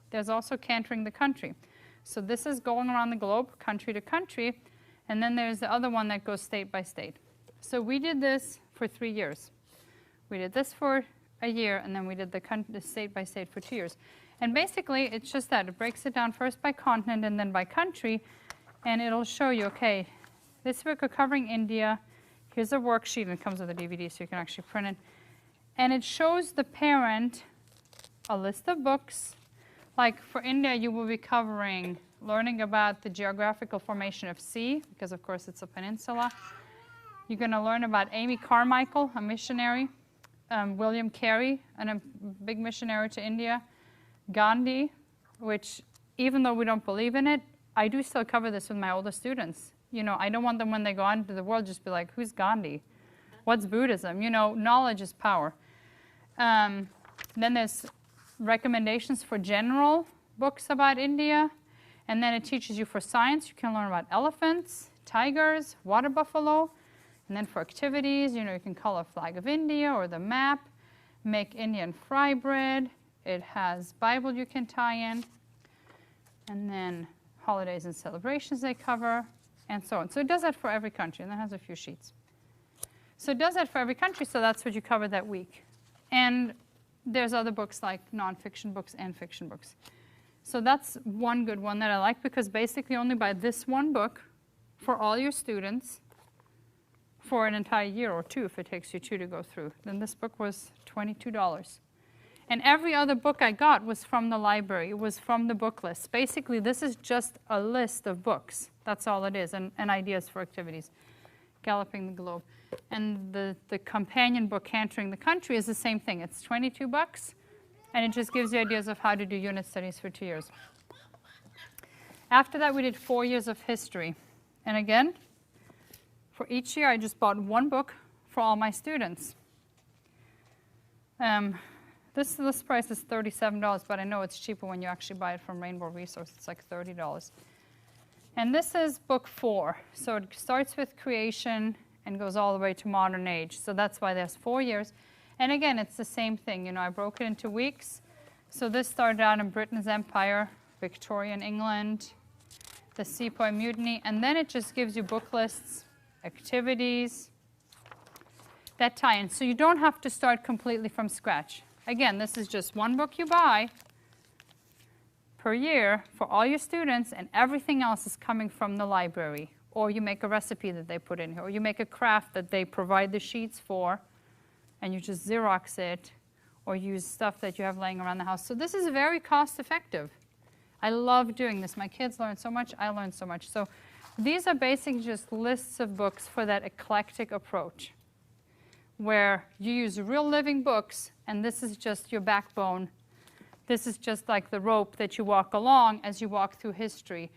There's also Cantering the Country. So this is going around the globe, country to country. And then there's the other one that goes state by state. So we did this for 3 years. We did this for a year, and then we did the state by state for 2 years. And basically, it's just that. It breaks it down first by continent and then by country. And it'll show you, okay, this week we're covering India. Here's a worksheet, and it comes with a DVD, so you can actually print it. And it shows the parent a list of books. Like for India, you will be covering learning about the geographical formation of sea, because of course it's a peninsula. You're going to learn about Amy Carmichael, a missionary, William Carey, a big missionary to India, Gandhi, which even though we don't believe in it, I do still cover this with my older students. You know, I don't want them when they go out into the world just be like, who's Gandhi? What's Buddhism? You know, knowledge is power. Then there's recommendations for general books about India. And then it teaches you for science. You can learn about elephants, tigers, water buffalo. And then for activities, you know, you can color a flag of India or the map, make Indian fry bread. It has Bible you can tie in. And then holidays and celebrations they cover, and so on. So it does that for every country, and that has a few sheets. So it does that for every country, so that's what you cover that week. And there's other books like nonfiction books and fiction books. So that's one good one that I like, because basically only buy this one book for all your students for an entire year or 2 if it takes you 2 to go through. Then this book was $22. And every other book I got was from the library. It was from the book list. Basically, this is just a list of books. That's all it is, and ideas for activities. Galloping the Globe. And the companion book, Cantering the Country, is the same thing. It's $22, and it just gives you ideas of how to do unit studies for 2 years. After that, we did 4 years of history. And again, for each year, I just bought one book for all my students. This list price is $37, but I know it's cheaper when you actually buy it from Rainbow Resource. It's like $30. And this is book 4. So it starts with creation and goes all the way to modern age. So that's why there's 4 years. And again, it's the same thing. You know, I broke it into weeks. So this started out in Britain's Empire, Victorian England, the Sepoy Mutiny, and then it just gives you book lists, activities that tie in. So you don't have to start completely from scratch. Again, this is just one book you buy per year for all your students, and everything else is coming from the library or you make a recipe that they put in here, or you make a craft that they provide the sheets for, and you just Xerox it, or use stuff that you have laying around the house. So this is very cost effective. I love doing this. My kids learn so much, I learn so much. So these are basically just lists of books for that eclectic approach, where you use real living books, and this is just your backbone. This is just like the rope that you walk along as you walk through history,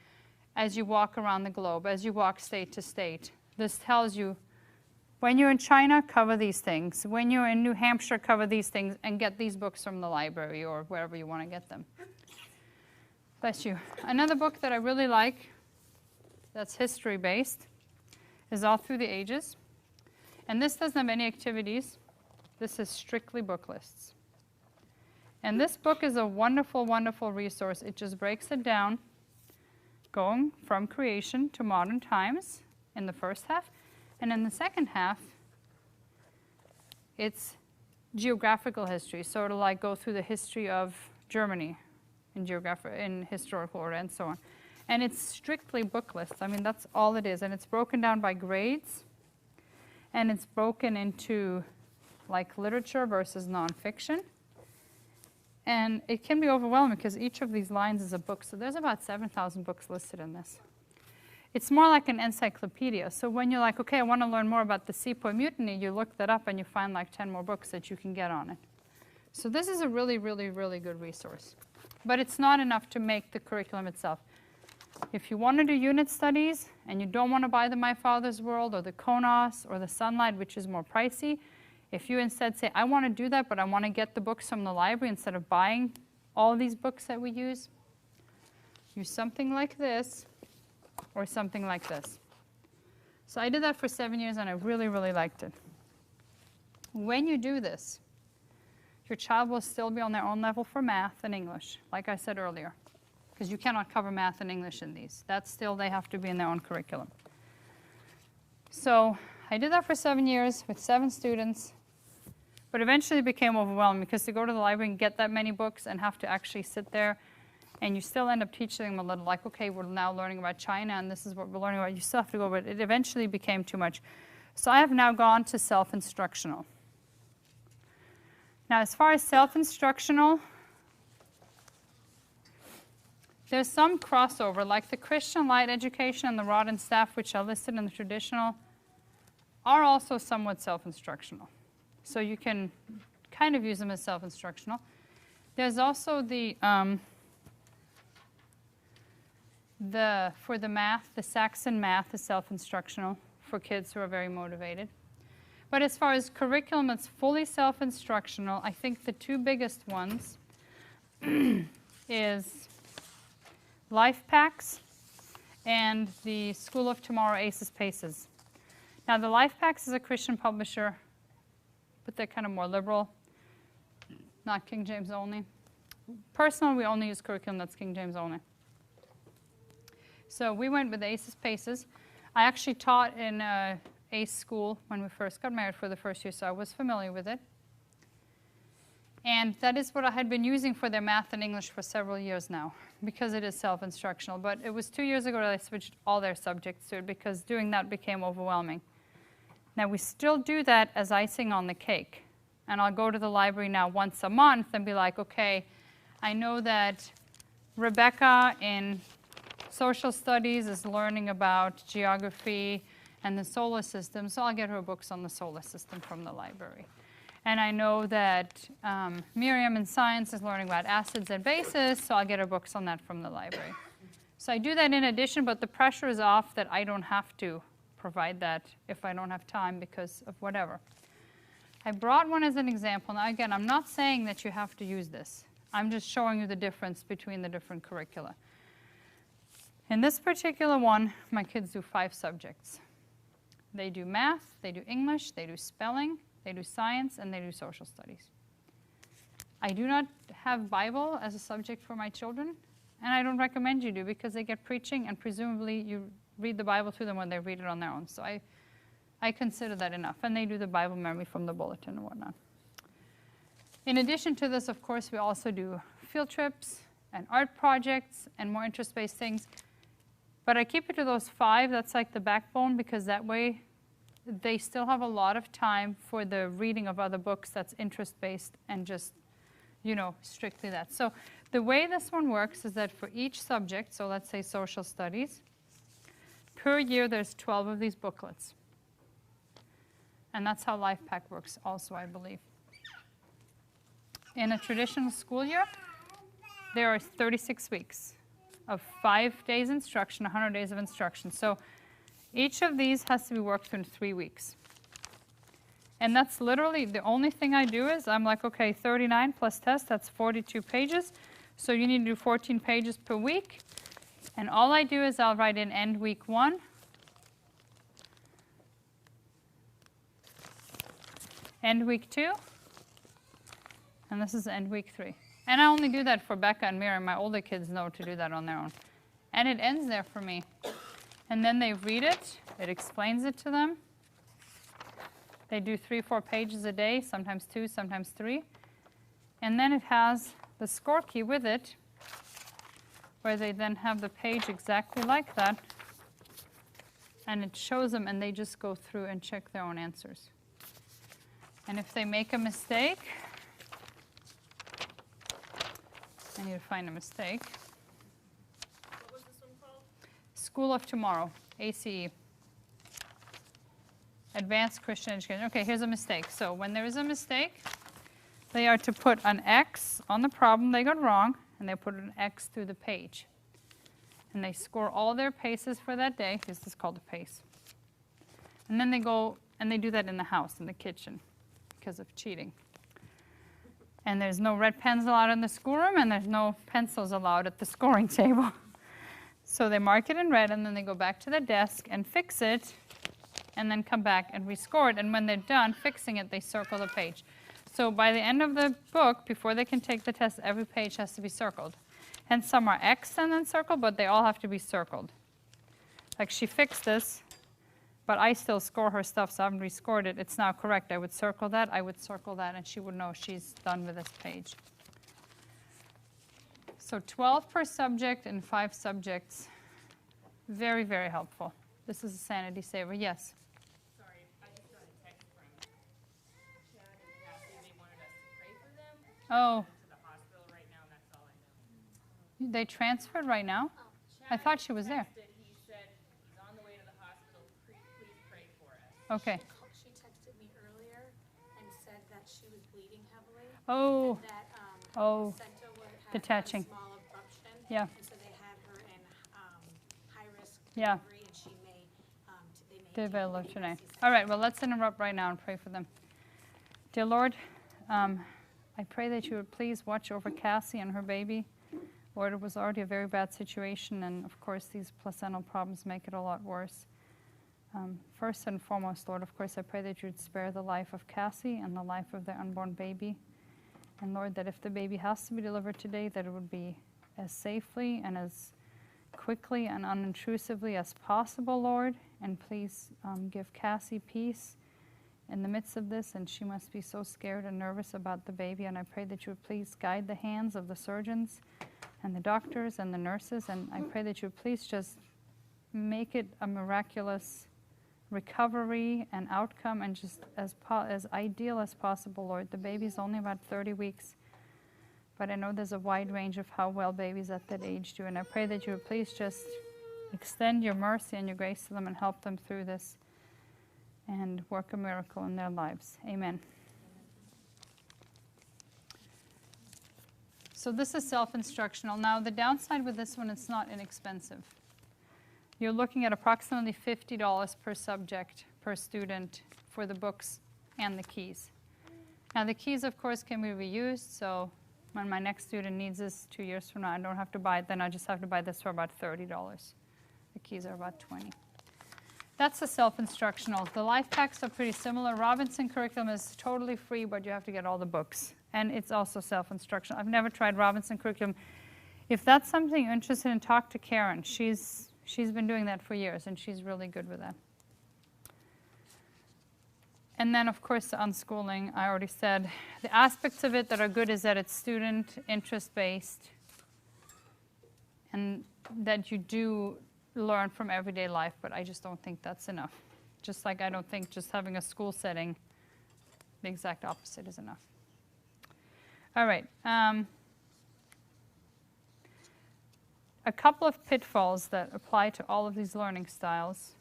as you walk around the globe, as you walk state to state. This tells you, when you're in China, cover these things. When you're in New Hampshire, cover these things, and get these books from the library or wherever you want to get them. Bless you. Another book that I really like that's history-based is All Through the Ages. And this doesn't have any activities. This is strictly book lists. And this book is a wonderful, wonderful resource. It just breaks it down, going from creation to modern times in the first half. And in the second half, it's geographical history. So it'll like go through the history of Germany in historical order and so on. And it's strictly book lists. I mean, that's all it is. And it's broken down by grades. And it's broken into like literature versus nonfiction. And it can be overwhelming because each of these lines is a book. So there's about 7,000 books listed in this. It's more like an encyclopedia. So when you're like, okay, I want to learn more about the Sepoy Mutiny, you look that up and you find like 10 more books that you can get on it. So this is a really, really, really good resource. But it's not enough to make the curriculum itself. If you want to do unit studies and you don't want to buy the My Father's World or the Konos or the Sunlight, which is more pricey, if you instead say, I want to do that, but I want to get the books from the library instead of buying all these books that we use something like this or something like this. So I did that for 7 years, and I really, really liked it. When you do this, your child will still be on their own level for math and English, like I said earlier, because you cannot cover math and English in these. That's still, they have to be in their own curriculum. So I did that for 7 years with 7 students, but eventually it became overwhelming because to go to the library and get that many books and have to actually sit there, and you still end up teaching them a little, like, okay, we're now learning about China, and this is what we're learning about. You still have to go, but it eventually became too much. So I have now gone to self-instructional. Now, as far as self-instructional, there's some crossover, like the Christian Light Education and the Rod and Staff, which are listed in the traditional, are also somewhat self-instructional. So you can kind of use them as self-instructional. There's also for the math, the Saxon math is self-instructional for kids who are very motivated. But as far as curriculum that's fully self-instructional, I think the 2 biggest ones is Life Packs and the School of Tomorrow Aces Paces. Now the Life Packs is a Christian publisher, but they're kind of more liberal, not King James only. Personally, we only use curriculum that's King James only. So we went with Aces Paces. I actually taught in ACE school when we first got married for the first year, so I was familiar with it. And that is what I had been using for their math and English for several years now, because it is self-instructional. But it was 2 years ago that I switched all their subjects to it, because doing that became overwhelming. Now, we still do that as icing on the cake. And I'll go to the library now once a month and be like, okay, I know that Rebecca in social studies is learning about geography and the solar system, so I'll get her books on the solar system from the library. And I know that Miriam in science is learning about acids and bases, so I'll get her books on that from the library. So I do that in addition, but the pressure is off that I don't have to provide that if I don't have time because of whatever. I brought one as an example. Now again, I'm not saying that you have to use this. I'm just showing you the difference between the different curricula. In this particular one, my kids do 5 subjects. They do math, they do English, they do spelling, they do science, and they do social studies. I do not have Bible as a subject for my children, and I don't recommend you do because they get preaching, and presumably you read the Bible to them when they read it on their own. So I consider that enough. And they do the Bible memory from the bulletin and whatnot. In addition to this, of course, we also do field trips and art projects and more interest-based things. But I keep it to those 5. That's like the backbone, because that way they still have a lot of time for the reading of other books that's interest-based and just, strictly that. So the way this one works is that for each subject, so let's say social studies, per year there's 12 of these booklets. And that's how Life Pack works also, I believe. In a traditional school year, there are 36 weeks of 5 days instruction, 100 days of instruction. So each of these has to be worked through in 3 weeks. And that's literally the only thing I do is I'm like, okay, 39 plus test, that's 42 pages. So you need to do 14 pages per week. And all I do is I'll write in end week 1. End week 2. And this is end week 3. And I only do that for Becca and Miriam. My older kids know to do that on their own. And it ends there for me. And then they read it. It explains it to them. They do 3-4 pages a day, sometimes 2, sometimes 3. And then it has the score key with it, where they then have the page exactly like that. And it shows them, and they just go through and check their own answers. And if they make a mistake, I need to find a mistake. What was this one called? School of Tomorrow, ACE. Advanced Christian Education. Okay, here's a mistake. So when there is a mistake, they are to put an X on the problem they got wrong, and they put an X through the page. And they score all their paces for that day. This is called a pace. And then they go and they do that in the house, in the kitchen, because of cheating. And there's no red pens allowed in the schoolroom, and there's no pencils allowed at the scoring table. So they mark it in red, and then they go back to their desk and fix it, and then come back and rescore it. And when they're done fixing it, they circle the page. So by the end of the book, before they can take the test, every page has to be circled. And some are X and then circled, but they all have to be circled. Like she fixed this, but I still score her stuff, so I haven't rescored it. It's now correct. I would circle that, and she would know she's done with this page. So 12 per subject and 5 subjects. Very, very helpful. This is a sanity saver. Yes? Sorry, I just got a text from Chad and Kathy. They wanted us to pray for them. Oh, To the hospital right now, and that's all I know. they transferred right now? I thought she was there. Texted, he said he's on the way to the hospital. Please pray for us. Okay. She texted me earlier and said that she was bleeding heavily. Oh, And that oh, placenta had detaching. a small abruption. Yeah. And so they had her in high risk Yeah. delivery, and she may they may develop do today. C-section. All right, well, let's interrupt right now and pray for them. Dear Lord, I pray that you would please watch over Cassie and her baby. Lord, it was already a very bad situation, and of course, these placental problems make it a lot worse. First and foremost, Lord, of course, I pray that you would spare the life of Cassie and the life of their unborn baby. And Lord, that if the baby has to be delivered today, that it would be as safely and as quickly and unintrusively as possible, Lord. And please give Cassie peace in the midst of this, and she must be so scared and nervous about the baby. And I pray that you would please guide the hands of the surgeons and the doctors and the nurses, and I pray that you would please just make it a miraculous recovery and outcome, and just as ideal as possible, Lord. The baby's only about 30 weeks, but I know there's a wide range of how well babies at that age do, and I pray that you would please just extend your mercy and your grace to them and help them through this and work a miracle in their lives. Amen. So this is self-instructional. Now the downside with this one, it's not inexpensive. You're looking at approximately $50 per subject, per student, for the books and the keys. Now the keys, of course, can be reused, so when my next student needs this 2 years from now, I don't have to buy it, then I just have to buy this for about $30. The keys are about $20. That's the self-instructional. The life packs are pretty similar. Robinson curriculum is totally free, but you have to get all the books. And it's also self-instructional. I've never tried Robinson curriculum. If that's something you're interested in, talk to Karen. She's been doing that for years, and she's really good with that. And then, of course, the unschooling, I already said. The aspects of it that are good is that it's student interest-based, and that you do learn from everyday life, but I just don't think that's enough. Just like I don't think just having a school setting, the exact opposite is enough. All right. A couple of pitfalls that apply to all of these learning styles.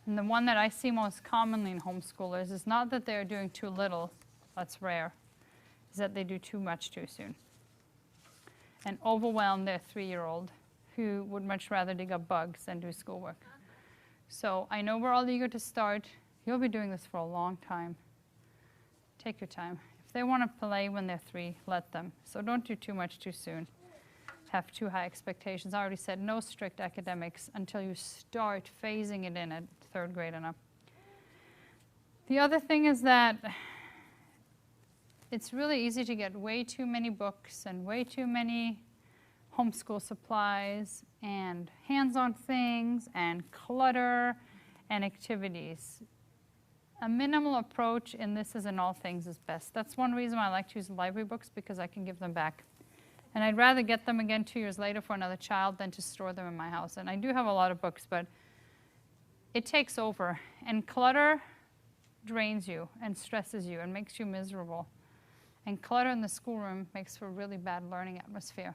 And the one that I see most commonly in homeschoolers is not that they're doing too little, that's rare, is that they do too much too soon and overwhelm their 3-year-old who would much rather dig up bugs than do schoolwork. So I know we're all eager to start. You'll be doing this for a long time. Take your time. If they want to play when they're 3, let them. So don't do too much too soon. Have too high expectations. I already said no strict academics until you start phasing it in at 3rd grade and up. The other thing is that it's really easy to get way too many books and way too many homeschool supplies and hands-on things and clutter and activities. A minimal approach in this as in all things is best. That's one reason why I like to use library books, because I can give them back. And I'd rather get them again 2 years later for another child than to store them in my house. And I do have a lot of books, but it takes over. And clutter drains you and stresses you and makes you miserable. And clutter in the schoolroom makes for a really bad learning atmosphere.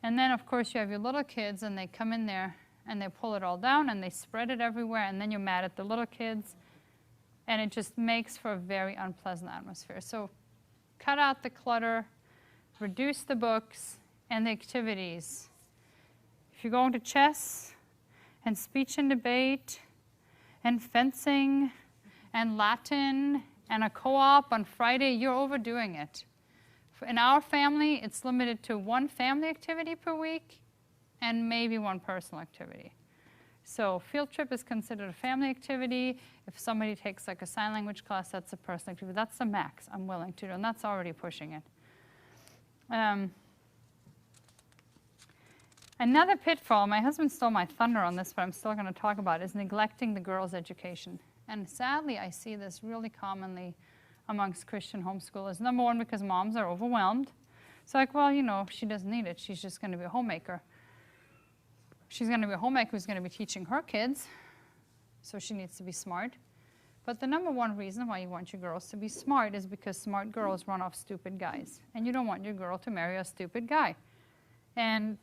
And then, of course, you have your little kids, and they come in there, and they pull it all down, and they spread it everywhere, and then you're mad at the little kids. And it just makes for a very unpleasant atmosphere. So cut out the clutter. Reduce the books and the activities. If you're going to chess and speech and debate and fencing and Latin and a co-op on Friday, you're overdoing it. In our family, it's limited to 1 family activity per week and maybe 1 personal activity. So field trip is considered a family activity. If somebody takes like a sign language class, that's a personal activity. That's the max I'm willing to do, and that's already pushing it. Another pitfall, my husband stole my thunder on this, but I'm still going to talk about it, is neglecting the girls' education. And sadly, I see this really commonly amongst Christian homeschoolers. Number one, because moms are overwhelmed. It's like, well, you know, she doesn't need it. She's just going to be a homemaker. She's going to be a homemaker who's going to be teaching her kids, so she needs to be smart. But the number one reason why you want your girls to be smart is because smart girls run off stupid guys. And you don't want your girl to marry a stupid guy. And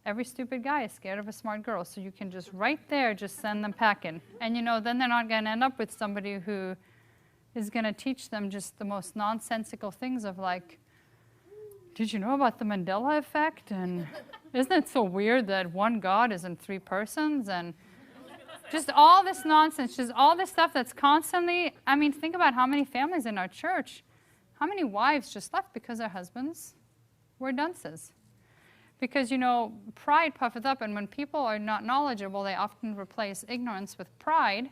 every stupid guy is scared of a smart girl. So you can just right there just send them packing. And you know, then they're not going to end up with somebody who is going to teach them just the most nonsensical things of like, did you know about the Mandela effect? And isn't it so weird that one God is in 3 persons? And just all this nonsense, just all this stuff that's constantly, I mean, think about how many families in our church, how many wives just left because their husbands were dunces. Because, you know, pride puffeth up, and when people are not knowledgeable, they often replace ignorance with pride,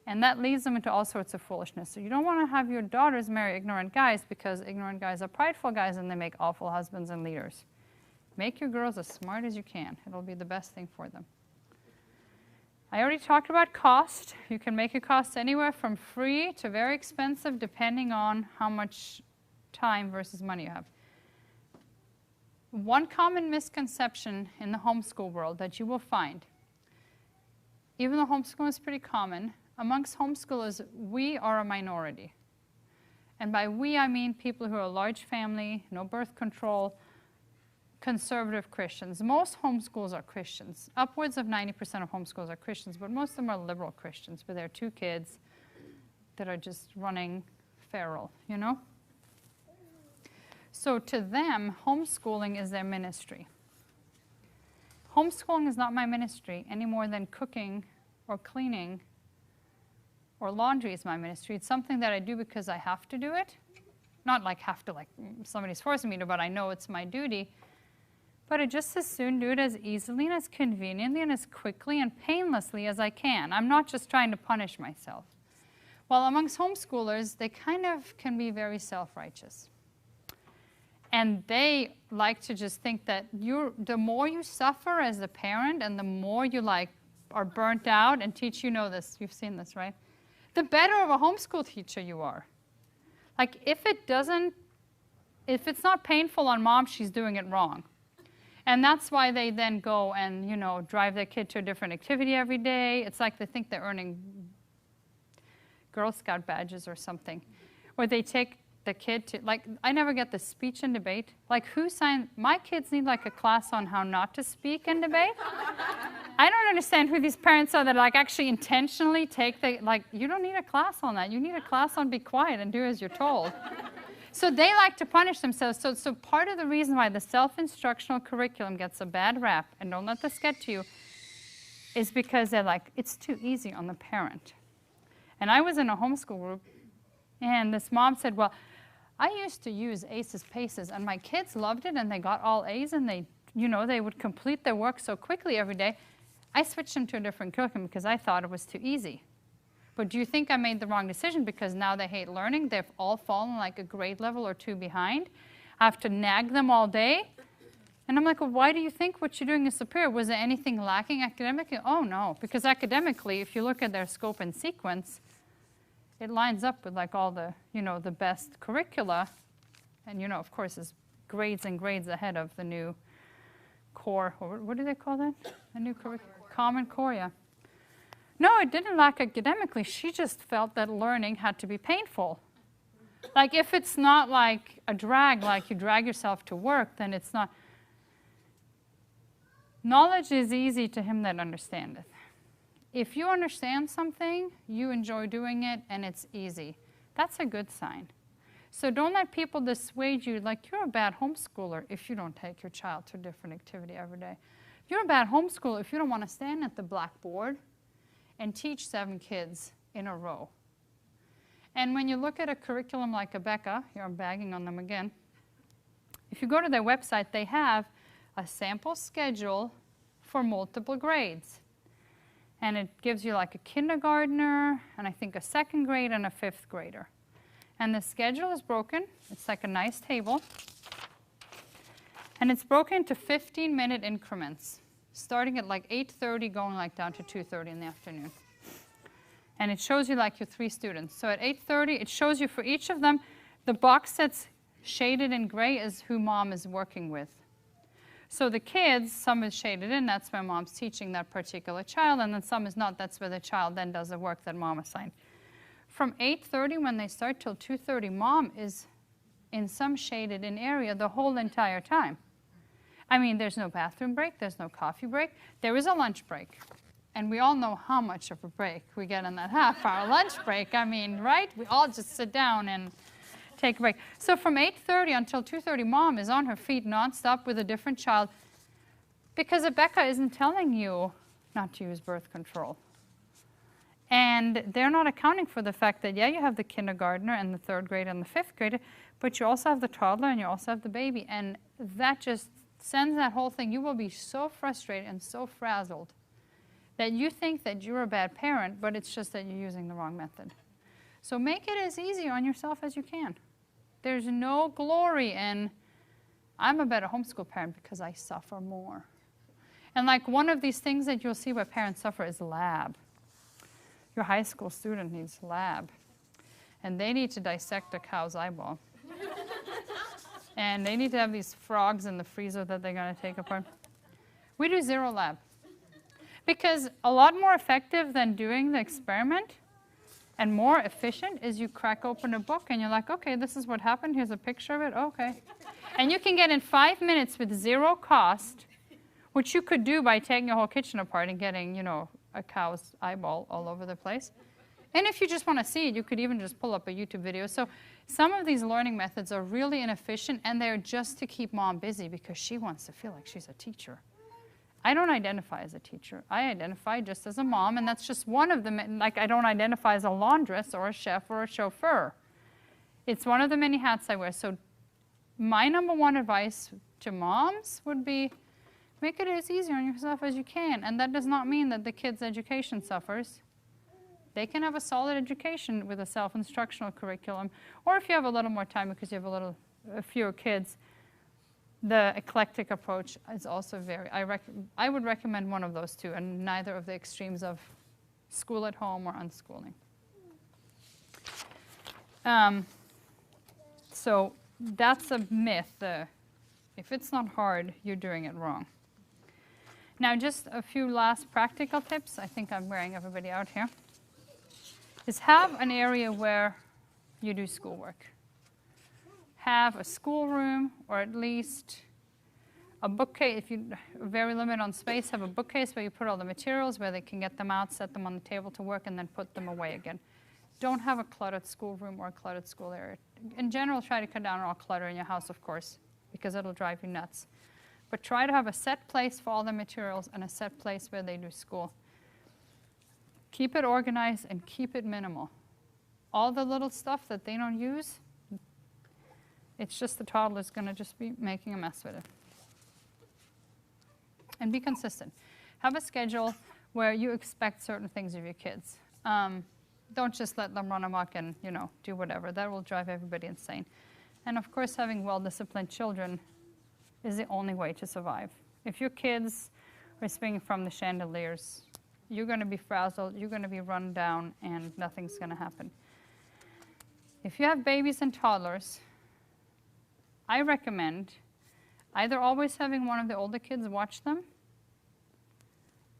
and that leads them into all sorts of foolishness. So you don't want to have your daughters marry ignorant guys, because ignorant guys are prideful guys, and they make awful husbands and leaders. Make your girls as smart as you can. It'll be the best thing for them. I already talked about cost. You can make it cost anywhere from free to very expensive, depending on how much time versus money you have. One common misconception in the homeschool world that you will find, even though homeschooling is pretty common, amongst homeschoolers, we are a minority. And by we, I mean people who are a large family, no birth control, conservative Christians. Most homeschools are Christians. Upwards of 90% of homeschools are Christians, but most of them are liberal Christians, but they're 2 kids that are just running feral, you know? So to them, homeschooling is their ministry. Homeschooling is not my ministry any more than cooking or cleaning or laundry is my ministry. It's something that I do because I have to do it. Not like have to, like somebody's forcing me to, but I know it's my duty. But I just as soon do it as easily and as conveniently and as quickly and painlessly as I can. I'm not just trying to punish myself. While amongst homeschoolers, they kind of can be very self-righteous. And they like to just think that the more you suffer as a parent and the more you like are burnt out, and teach, you know this, you've seen this, right? The better of a homeschool teacher you are. Like if it's not painful on mom, she's doing it wrong. And that's why they then go and, drive their kid to a different activity every day. It's like they think they're earning Girl Scout badges or something. Or they take the kid to, like, I never get the speech and debate. Like, who signed, my kids need like a class on how not to speak and debate. I don't understand who these parents are that like actually intentionally take you don't need a class on that. You need a class on be quiet and do as you're told. So they like to punish themselves. So part of the reason why the self-instructional curriculum gets a bad rap, and don't let this get to you, is because they're like, it's too easy on the parent. And I was in a homeschool group, and this mom said, well, I used to use ACEs, PACEs, and my kids loved it, and they got all A's, and they would complete their work so quickly every day. I switched them to a different curriculum because I thought it was too easy. But do you think I made the wrong decision because now they hate learning? They've all fallen like a grade level or two behind. I have to nag them all day. And I'm like, well, why do you think what you're doing is superior? Was there anything lacking academically? Oh, no. Because academically, if you look at their scope and sequence, it lines up with like all the, the best curricula. And, of course, it's grades and grades ahead of the new core. Or what do they call that? The new Common Core, yeah. No, it didn't lack academically. She just felt that learning had to be painful. Like if it's not like a drag, like you drag yourself to work, then it's not. Knowledge is easy to him that understandeth. If you understand something, you enjoy doing it, and it's easy. That's a good sign. So don't let people dissuade you like you're a bad homeschooler if you don't take your child to a different activity every day. You're a bad homeschooler if you don't want to stand at the blackboard and teach 7 kids in a row. And when you look at a curriculum like Abeka, here I'm bagging on them again, if you go to their website, they have a sample schedule for multiple grades. And it gives you like a kindergartner, and I think a 2nd grade and a 5th grader. And the schedule is broken. It's like a nice table. And it's broken into 15-minute increments, starting at like 8:30, going like down to 2:30 in the afternoon. And it shows you like your 3 students. So at 8:30, it shows you for each of them, the box that's shaded in gray is who mom is working with. So the kids, some is shaded in, that's where mom's teaching that particular child, and then some is not, that's where the child then does the work that mom assigned. From 8:30 when they start till 2:30, mom is in some shaded in area the whole entire time. I mean, there's no bathroom break, there's no coffee break, there is a lunch break. And we all know how much of a break we get in that half-hour lunch break. I mean, right? We all just sit down and take a break. So from 8:30 until 2:30, mom is on her feet nonstop with a different child because Abeka isn't telling you not to use birth control. And they're not accounting for the fact that, yeah, you have the kindergartner and the 3rd grade and the 5th grader, but you also have the toddler and you also have the baby. And that just sends that whole thing. You will be so frustrated and so frazzled that you think that you're a bad parent, but it's just that you're using the wrong method. So make it as easy on yourself as you can. There's no glory in, I'm a better homeschool parent because I suffer more. And like one of these things that you'll see where parents suffer is lab. Your high school student needs lab. And they need to dissect a cow's eyeball. And they need to have these frogs in the freezer that they're going to take apart. We do 0 lab. Because a lot more effective than doing the experiment and more efficient is you crack open a book and you're like, okay, this is what happened. Here's a picture of it. Okay. And you can get in 5 minutes with 0 cost, which you could do by taking your whole kitchen apart and getting, a cow's eyeball all over the place. And if you just want to see it, you could even just pull up a YouTube video. So some of these learning methods are really inefficient, and they're just to keep mom busy because she wants to feel like she's a teacher. I don't identify as a teacher. I identify just as a mom, and that's just one of them. Like I don't identify as a laundress or a chef or a chauffeur. It's one of the many hats I wear. So my number 1 advice to moms would be make it as easy on yourself as you can. And that does not mean that the kid's education suffers. They can have a solid education with a self-instructional curriculum. Or if you have a little more time because you have a fewer kids, the eclectic approach is also I would recommend one of those 2, and neither of the extremes of school at home or unschooling. So that's a myth. If it's not hard, you're doing it wrong. Now, just a few last practical tips. I think I'm wearing everybody out here. Is have an area where you do schoolwork. Have a schoolroom, or at least a bookcase. If you're very limited on space, have a bookcase where you put all the materials, where they can get them out, set them on the table to work, and then put them away again. Don't have a cluttered schoolroom or a cluttered school area. In general, try to cut down on all clutter in your house, of course, because it'll drive you nuts. But try to have a set place for all the materials and a set place where they do school. Keep it organized and keep it minimal. All the little stuff that they don't use, it's just the toddler's going to just be making a mess with it. And be consistent. Have a schedule where you expect certain things of your kids. Don't just let them run amok and, do whatever. That will drive everybody insane. And of course, having well-disciplined children is the only way to survive. If your kids are swinging from the chandeliers, you're going to be frazzled, you're going to be run down, and nothing's going to happen. If you have babies and toddlers, I recommend either always having one of the older kids watch them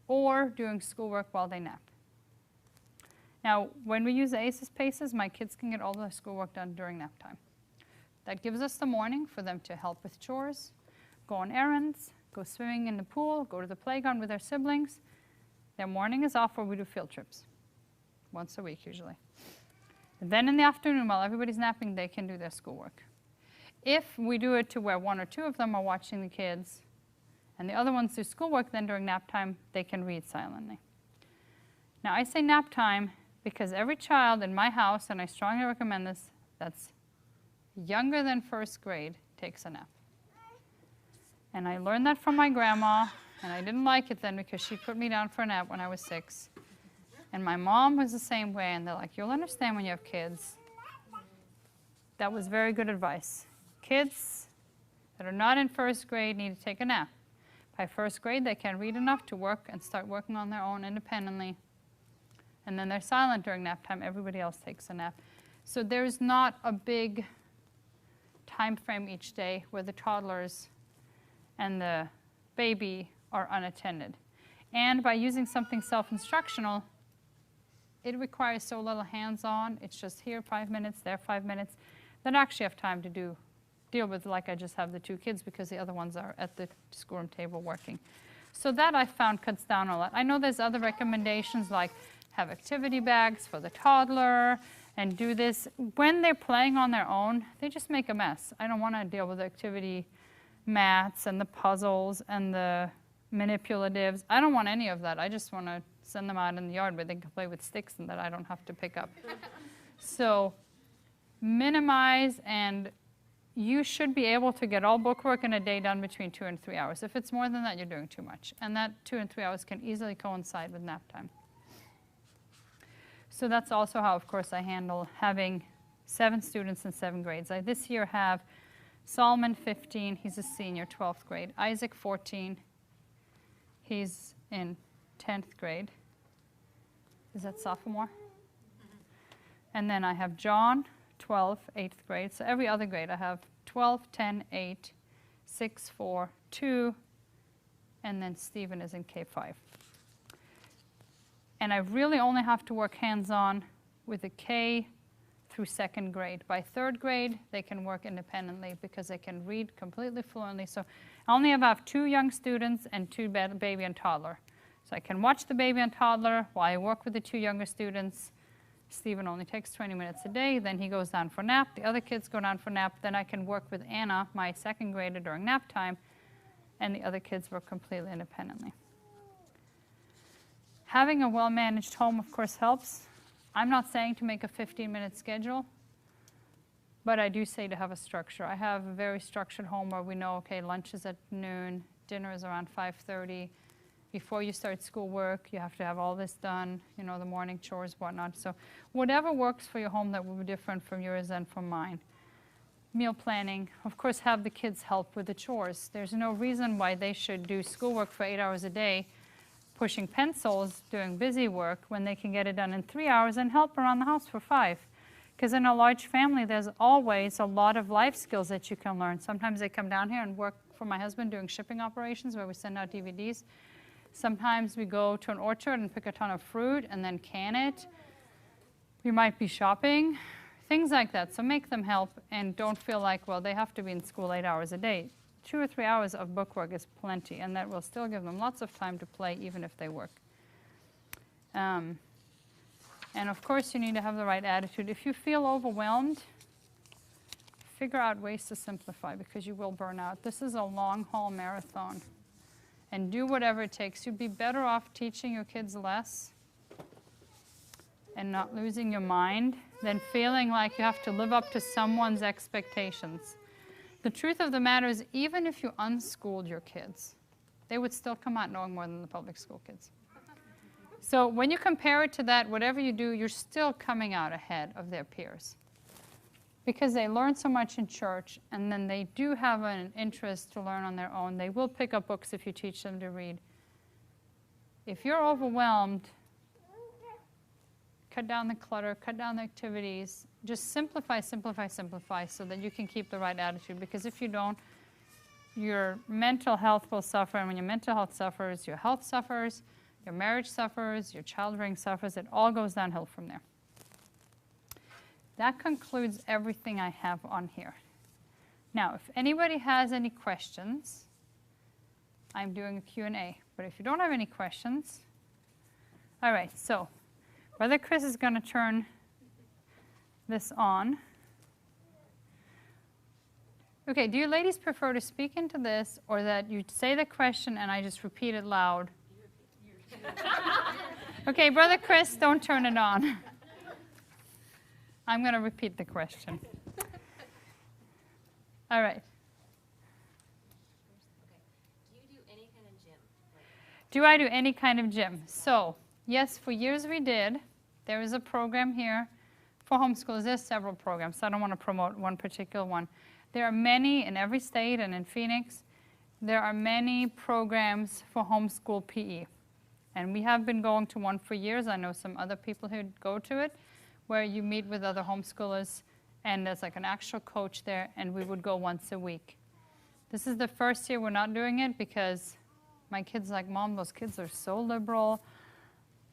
or doing schoolwork while they nap. Now, when we use the ACES PACES, my kids can get all their schoolwork done during nap time. That gives us the morning for them to help with chores, go on errands, go swimming in the pool, go to the playground with their siblings. Their morning is off where we do field trips, once a week usually. And then in the afternoon, while everybody's napping, they can do their schoolwork. If we do it to where one or two of them are watching the kids and the other ones do schoolwork, then during nap time, they can read silently. Now, I say nap time because every child in my house, and I strongly recommend this, that's younger than first grade takes a nap. And I learned that from my grandma, and I didn't like it then because she put me down for a nap when I was 6. And my mom was the same way, and they're like, you'll understand when you have kids. That was very good advice. Kids that are not in first grade need to take a nap. By first grade, they can read enough to work and start working on their own independently. And then they're silent during nap time. Everybody else takes a nap. So there's not a big time frame each day where the toddlers and the baby are unattended. And by using something self-instructional, it requires so little hands-on. It's just here 5 minutes, there 5 minutes. That I actually have time to deal with, like I just have the 2 kids because the other ones are at the schoolroom table working. So that I found cuts down a lot. I know there's other recommendations like have activity bags for the toddler and do this. When they're playing on their own, they just make a mess. I don't want to deal with the activity mats and the puzzles and the manipulatives. I don't want any of that. I just want to send them out in the yard where they can play with sticks and that I don't have to pick up. So minimize, and you should be able to get all bookwork in a day done between 2 and 3 hours. If it's more than that, you're doing too much. And that 2 and 3 hours can easily coincide with nap time. So that's also how, of course, I handle having 7 students in 7 grades. I this year have Solomon, 15, he's a senior, 12th grade. Isaac, 14, he's in 10th grade. Is that sophomore? And then I have John, 12, 8th grade. So every other grade I have 12, 10, 8, 6, 4, 2, and then Stephen is in K5. And I really only have to work hands-on with the K through 2nd grade. By 3rd grade, they can work independently because they can read completely fluently. So I only have 2 young students and 2 baby and toddler. So I can watch the baby and toddler while I work with the 2 younger students. Stephen only takes 20 minutes a day. Then he goes down for nap. The other kids go down for nap. Then I can work with Anna, my 2nd grader, during nap time. And the other kids work completely independently. Having a well-managed home, of course, helps. I'm not saying to make a 15-minute schedule, but I do say to have a structure. I have a very structured home where we know, okay, lunch is at noon, dinner is around 5:30. Before you start schoolwork, you have to have all this done, the morning chores, whatnot. So whatever works for your home that will be different from yours and from mine. Meal planning, of course, have the kids help with the chores. There's no reason why they should do schoolwork for 8 hours a day, pushing pencils, doing busy work, when they can get it done in 3 hours and help around the house for 5. Because in a large family, there's always a lot of life skills that you can learn. Sometimes they come down here and work for my husband doing shipping operations where we send out DVDs. Sometimes we go to an orchard and pick a ton of fruit and then can it. We might be shopping, things like that. So make them help and don't feel like, well, they have to be in school 8 hours a day. 2 or 3 hours of book work is plenty, and that will still give them lots of time to play even if they work. And of course, you need to have the right attitude. If you feel overwhelmed, figure out ways to simplify because you will burn out. This is a long-haul marathon. And do whatever it takes. You'd be better off teaching your kids less and not losing your mind than feeling like you have to live up to someone's expectations. The truth of the matter is, even if you unschooled your kids, they would still come out knowing more than the public school kids. So when you compare it to that, whatever you do, you're still coming out ahead of their peers. Because they learn so much in church, and then they do have an interest to learn on their own. They will pick up books if you teach them to read. If you're overwhelmed, cut down the clutter, cut down the activities. Just simplify, simplify, simplify so that you can keep the right attitude. Because if you don't, your mental health will suffer. And when your mental health suffers, your health suffers, your marriage suffers, your child rearing suffers. It all goes downhill from there. That concludes everything I have on here. Now, if anybody has any questions, I'm doing a Q&A. But if you don't have any questions, all right, so Brother Chris is going to turn this on. Okay, do you ladies prefer to speak into this or that you say the question and I just repeat it loud? Okay, Brother Chris, don't turn it on. I'm going to repeat the question. All right. Okay. Do you do any kind of gym? Do I do any kind of gym? So, yes, for years we did. There is a program here for homeschoolers. There's several programs, so I don't want to promote one particular one. There are many in every state and in Phoenix. There are many programs for homeschool PE. And we have been going to one for years. I know some other people who go to it, where you meet with other homeschoolers, and there's like an actual coach there, and we would go once a week. This is the first year we're not doing it because my kid's like, Mom, those kids are so liberal.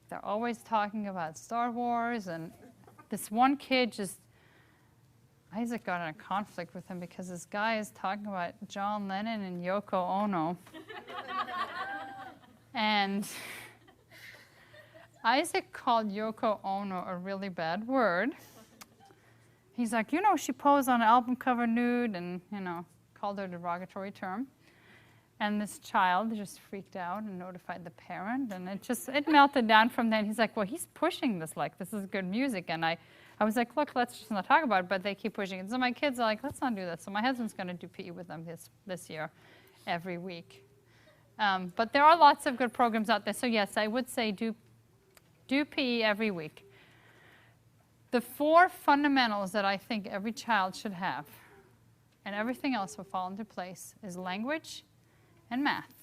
They're always talking about Star Wars, and this one kid just, Isaac got in a conflict with him because this guy is talking about John Lennon and Yoko Ono. And Isaac called Yoko Ono a really bad word. He's like, you know, she posed on an album cover nude and, you know, called her a derogatory term. And this child just freaked out and notified the parent, and it melted down from then. He's like, well, he's pushing this like this is good music. And I was like, look, let's just not talk about it, but they keep pushing it. So my kids are like, let's not do that. So my husband's going to do PE with them this year every week. But there are lots of good programs out there. So yes, I would say do PE every week. The 4 fundamentals that I think every child should have, and everything else will fall into place, is language and math,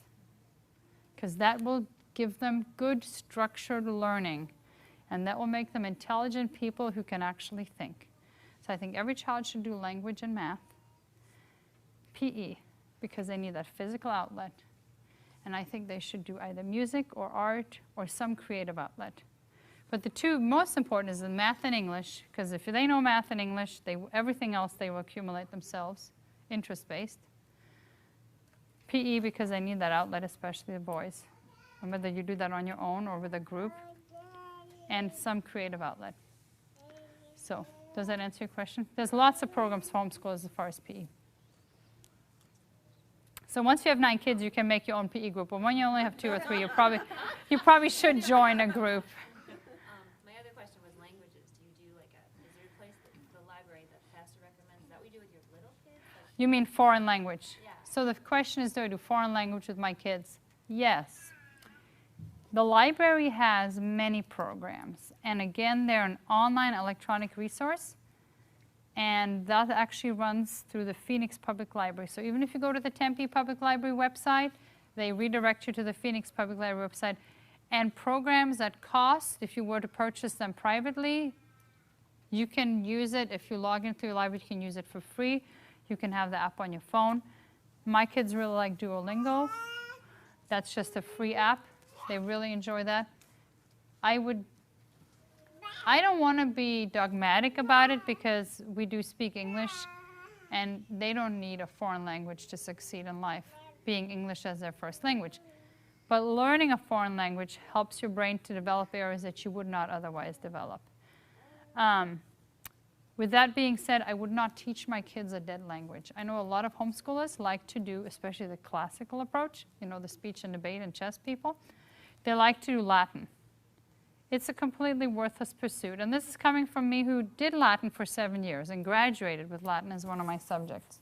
because that will give them good structured learning, and that will make them intelligent people who can actually think. So I think every child should do language and math, PE, because they need that physical outlet, and I think they should do either music or art or some creative outlet. But the 2 most important is the math and English, because if they know math and English, everything else they will accumulate themselves, interest-based. PE, because they need that outlet, especially the boys. And whether you do that on your own or with a group, and some creative outlet. So, does that answer your question? There's lots of programs for homeschoolers as far as PE. So once you have 9 kids, you can make your own PE group. But when you only have 2 or 3, you probably should join a group. My other question was languages. Do you do like is there a place the library that pastor recommends? Is that what you do with your little kids? Like, You mean foreign language? Yeah. So the question is, do I do foreign language with my kids? Yes. The library has many programs. And again, they're an online electronic resource. And that actually runs through the Phoenix Public Library. So even if you go to the Tempe Public Library website, they redirect you to the Phoenix Public Library website. And programs that cost, if you were to purchase them privately, you can use it. If you log into your library, you can use it for free. You can have the app on your phone. My kids really like Duolingo. That's just a free app. They really enjoy that. I don't want to be dogmatic about it because we do speak English and they don't need a foreign language to succeed in life, being English as their first language. But learning a foreign language helps your brain to develop areas that you would not otherwise develop. With that being said, I would not teach my kids a dead language. I know a lot of homeschoolers like to do, especially the classical approach, you know, the speech and debate and chess people. They like to do Latin. It's a completely worthless pursuit. And this is coming from me who did Latin for 7 years and graduated with Latin as one of my subjects.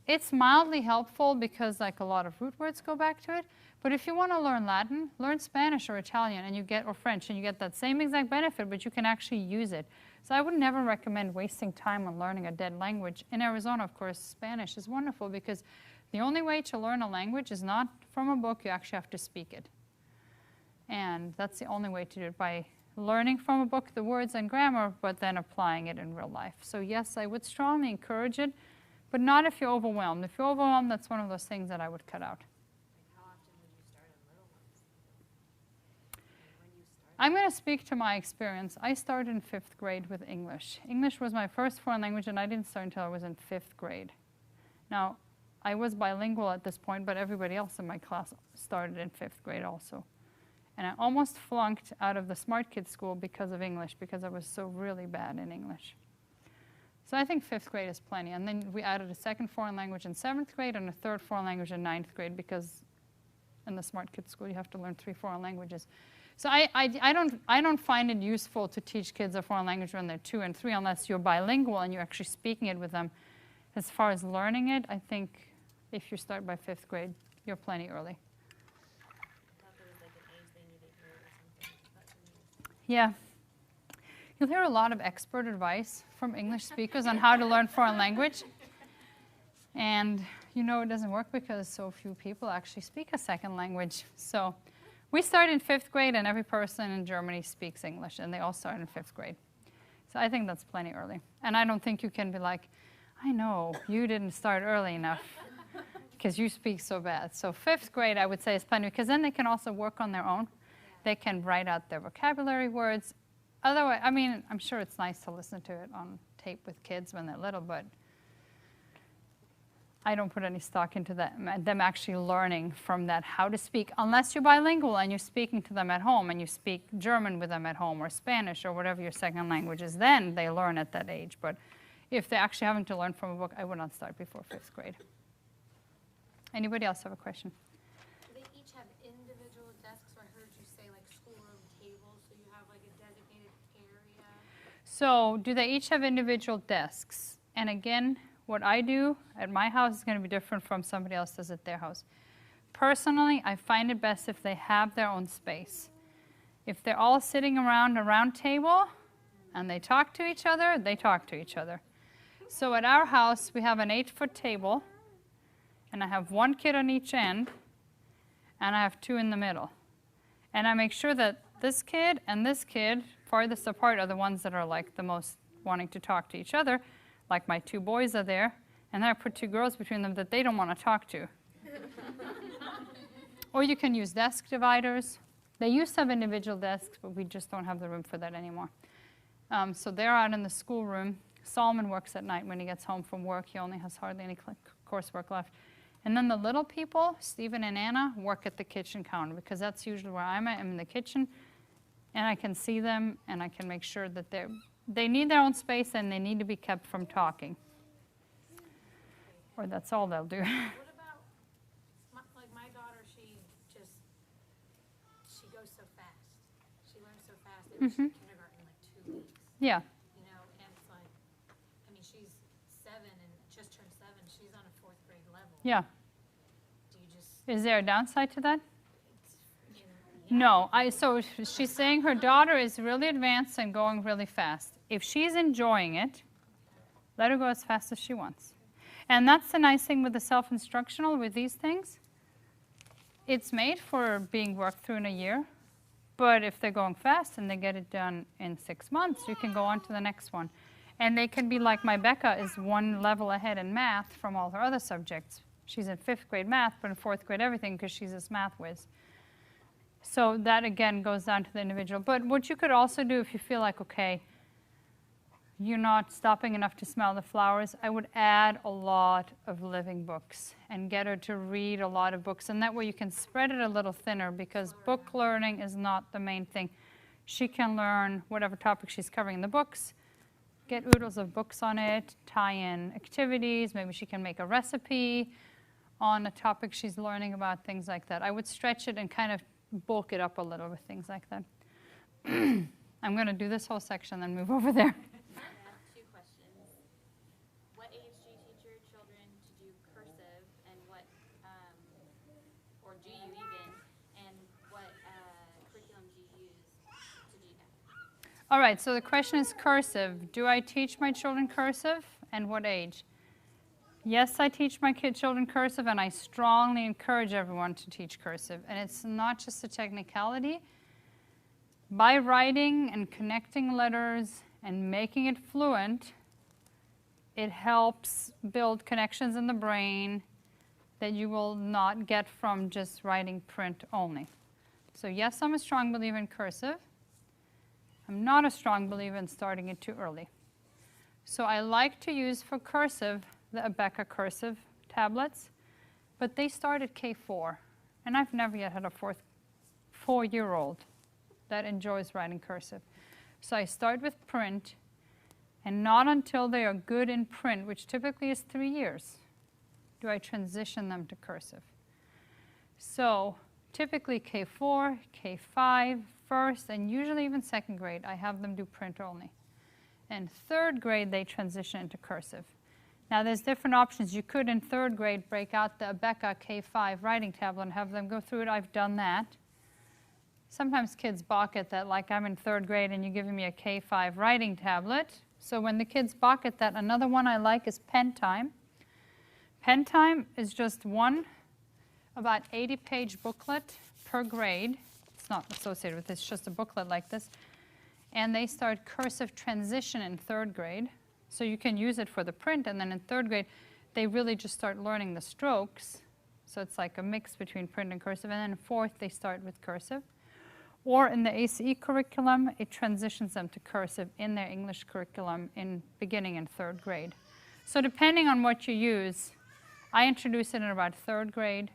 It's mildly helpful because like a lot of root words go back to it. But if you want to learn Latin, learn Spanish or Italian and or French, and you get that same exact benefit, but you can actually use it. So I would never recommend wasting time on learning a dead language. In Arizona, of course, Spanish is wonderful because the only way to learn a language is not from a book. You actually have to speak it. And that's the only way to do it, by learning from a book the words and grammar, but then applying it in real life. So yes, I would strongly encourage it, but not if you're overwhelmed. If you're overwhelmed, that's one of those things that I would cut out. Like, how often would you start on little ones? When you start? I'm going to speak to my experience. I started in 5th grade with English. English was my first foreign language, and I didn't start until I was in 5th grade. Now, I was bilingual at this point, but everybody else in my class started in 5th grade also. And I almost flunked out of the Smart Kids school because of English, because I was so really bad in English. So I think 5th grade is plenty. And then we added a second foreign language in 7th grade and a third foreign language in 9th grade, because in the Smart Kids school you have to learn 3 foreign languages. So I don't find it useful to teach kids a foreign language when they're 2 and 3 unless you're bilingual and you're actually speaking it with them. As far as learning it, I think if you start by 5th grade, you're plenty early. Yeah. You'll hear a lot of expert advice from English speakers on how to learn foreign language. And you know it doesn't work because so few people actually speak a second language. So we start in 5th grade, and every person in Germany speaks English, and they all start in 5th grade. So I think that's plenty early. And I don't think you can be like, I know, you didn't start early enough because you speak so bad. So 5th grade, I would say, is plenty, because then they can also work on their own. They can write out their vocabulary words. Otherwise, I mean, I'm sure it's nice to listen to it on tape with kids when they're little, but I don't put any stock into them actually learning from that how to speak, unless you're bilingual and you're speaking to them at home and you speak German with them at home, or Spanish, or whatever your second language is. Then they learn at that age. But if they're actually having to learn from a book, I would not start before 5th grade. Anybody else have a question? Do they each have individual desks? Or I heard you say like schoolroom tables, so you have like a designated area? So do they each have individual desks? And again, what I do at my house is going to be different from somebody else does at their house. Personally, I find it best if they have their own space. If they're all sitting around a round table and they talk to each other, they talk to each other. So at our house, we have an 8-foot table, and I have 1 kid on each end, and I have 2 in the middle. And I make sure that this kid and this kid, farthest apart, are the ones that are like the most wanting to talk to each other. Like my 2 boys are there, and then I put 2 girls between them that they don't want to talk to. Or you can use desk dividers. They used to have individual desks, but we just don't have the room for that anymore. So they're out in the schoolroom. Solomon works at night when he gets home from work. He only has hardly any coursework left. And then the little people, Stephen and Anna, work at the kitchen counter, because that's usually where I'm at. I'm in the kitchen, and I can see them, and I can make sure that they need their own space, and they need to be kept from talking. Or that's all they'll do. What about, like my daughter, she goes so fast. She learns so fast. It was kindergarten in like 2 weeks. Yeah. You know, and it's like, I mean, she's 7 and just turned 7. She's on a 4th grade level. Yeah. Do you just, Is there a downside to that? you know, No. So she's saying her daughter is really advanced and going really fast. If she's enjoying it, let her go as fast as she wants. And that's the nice thing with the self-instructional, with these things. It's made for being worked through in a year. But if they're going fast and they get it done in 6 months, you can go on to the next one. And they can be like my Becca is one level ahead in math from all her other subjects. She's in 5th grade math, but in 4th grade everything because she's this math whiz. So that, again, goes down to the individual. But what you could also do if you feel like, okay, you're not stopping enough to smell the flowers, I would add a lot of living books and get her to read a lot of books. And that way you can spread it a little thinner because book learning is not the main thing. She can learn whatever topic she's covering in the books, get oodles of books on it, tie in activities. Maybe she can make a recipe on a topic she's learning about, things like that. I would stretch it and kind of bulk it up a little with things like that. I'm going to do this whole section, then move over there. I have 2 questions. What age do you teach your children to do cursive, and what, or do you even, and what curriculum do you use to do that? All right, so the question is cursive. Do I teach my children cursive, and what age? Yes, I teach my children cursive, and I strongly encourage everyone to teach cursive. And it's not just a technicality. By writing and connecting letters and making it fluent, it helps build connections in the brain that you will not get from just writing print only. So yes, I'm a strong believer in cursive. I'm not a strong believer in starting it too early. So I like to use for cursive the Abeka cursive tablets, but they start at K4, and I've never yet had a 4-year-old that enjoys writing cursive. So I start with print, and not until they are good in print, which typically is 3 years, do I transition them to cursive. So typically K4, K5, 1st, and usually even 2nd grade, I have them do print only. And 3rd grade, they transition into cursive. Now, there's different options. You could, in 3rd grade, break out the Abeka K5 writing tablet and have them go through it. I've done that. Sometimes kids balk at that, like I'm in 3rd grade and you're giving me a K5 writing tablet. So when the kids balk at that, another one I like is Pen Time. Pen Time is just one about 80-page booklet per grade. It's not associated with this, it's just a booklet like this. And they start cursive transition in 3rd grade. So you can use it for the print, and then in 3rd grade, they really just start learning the strokes. So it's like a mix between print and cursive. And then in 4th, they start with cursive. Or in the ACE curriculum, it transitions them to cursive in their English curriculum beginning in 3rd grade. So depending on what you use, I introduce it in about 3rd grade.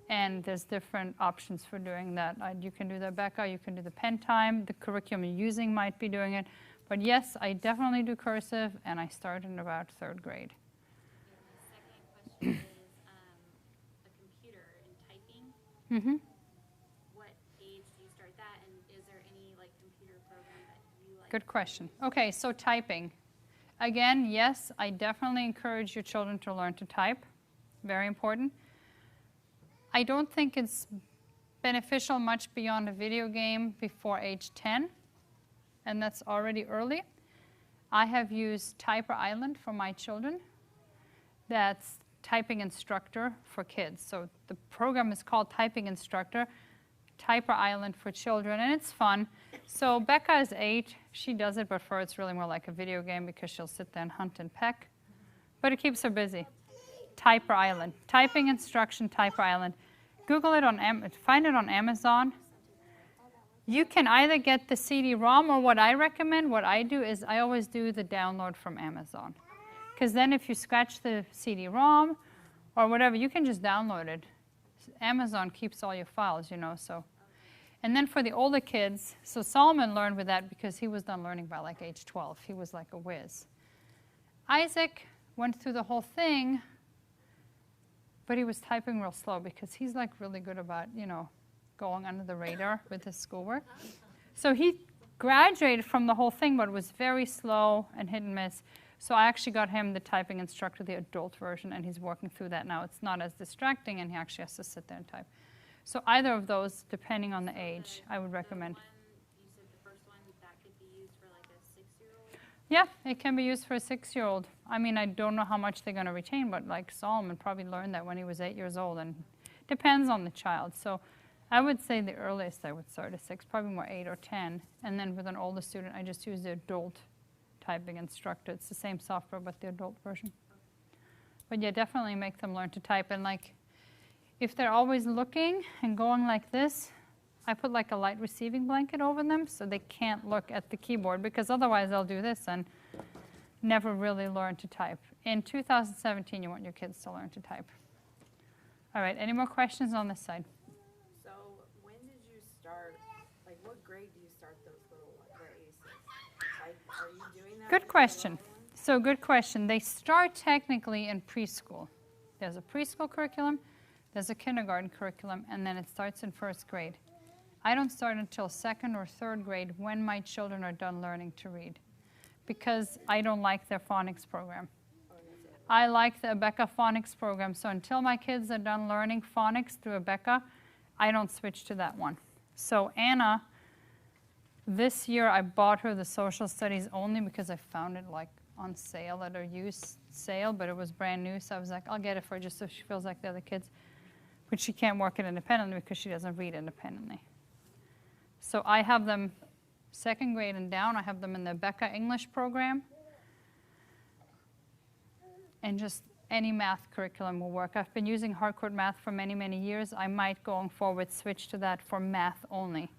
And there's different options for doing that. You can do the Abeka, you can do the Pen Time. The curriculum you're using might be doing it. But yes, I definitely do cursive, and I start in about 3rd grade. And my second question is a computer and typing. Mm-hmm. What age do you start that, and is there any like computer program that you like? Good question. Okay, so typing. Again, yes, I definitely encourage your children to learn to type. Very important. I don't think it's beneficial much beyond a video game before age 10. And that's already early. I have used Typer Island for my children. That's typing instructor for kids. So the program is called Typing Instructor, Typer Island for children, and it's fun. So Becca is 8. She does it, but for her it's really more like a video game because she'll sit there and hunt and peck. But it keeps her busy. Typer Island, typing instruction, Typer Island. Google it find it on Amazon. You can either get the CD-ROM, or what I recommend, what I do is I always do the download from Amazon. Because then if you scratch the CD-ROM or whatever, you can just download it. Amazon keeps all your files, you know. So, and then for the older kids, so Solomon learned with that because he was done learning by like age 12. He was like a whiz. Isaac went through the whole thing, but he was typing real slow because he's like really good about, you know, going under the radar with his schoolwork. So he graduated from the whole thing, but was very slow and hit and miss. So I actually got him the typing instructor, the adult version, and he's working through that now. It's not as distracting, and he actually has to sit there and type. So either of those, depending on the age, I would recommend. You said the first one, that could be used for like a 6-year-old? Yeah, it can be used for a 6-year-old. I mean, I don't know how much they're going to retain, but like Solomon probably learned that when he was 8 years old, and depends on the child. So I would say the earliest I would start at 6, probably more 8 or 10. And then with an older student, I just use the adult typing instructor. It's the same software, but the adult version. But yeah, definitely make them learn to type. And like, if they're always looking and going like this, I put like a light receiving blanket over them so they can't look at the keyboard, because otherwise they'll do this and never really learn to type. In 2017, you want your kids to learn to type. All right, any more questions on this side? So when did you start, like what grade do you start those little aces? Like, are you doing that? Good with the question. little ones? So good question. They start technically in preschool. There's a preschool curriculum, there's a kindergarten curriculum, and then it starts in first grade. I don't start until second or third grade when my children are done learning to read, because I don't like their phonics program. I like the Abeka phonics program, so until my kids are done learning phonics through Abeka, I don't switch to that one. So Anna, this year I bought her the social studies only because I found it like on sale at a used sale, but it was brand new, so I was like, I'll get it for her just so she feels like the other kids. But she can't work it independently because she doesn't read independently. So I have them second grade and down. I have them in the Abeka English program. And just any math curriculum will work. I've been using hardcore math for many, many years. I might, going forward, switch to that for math only.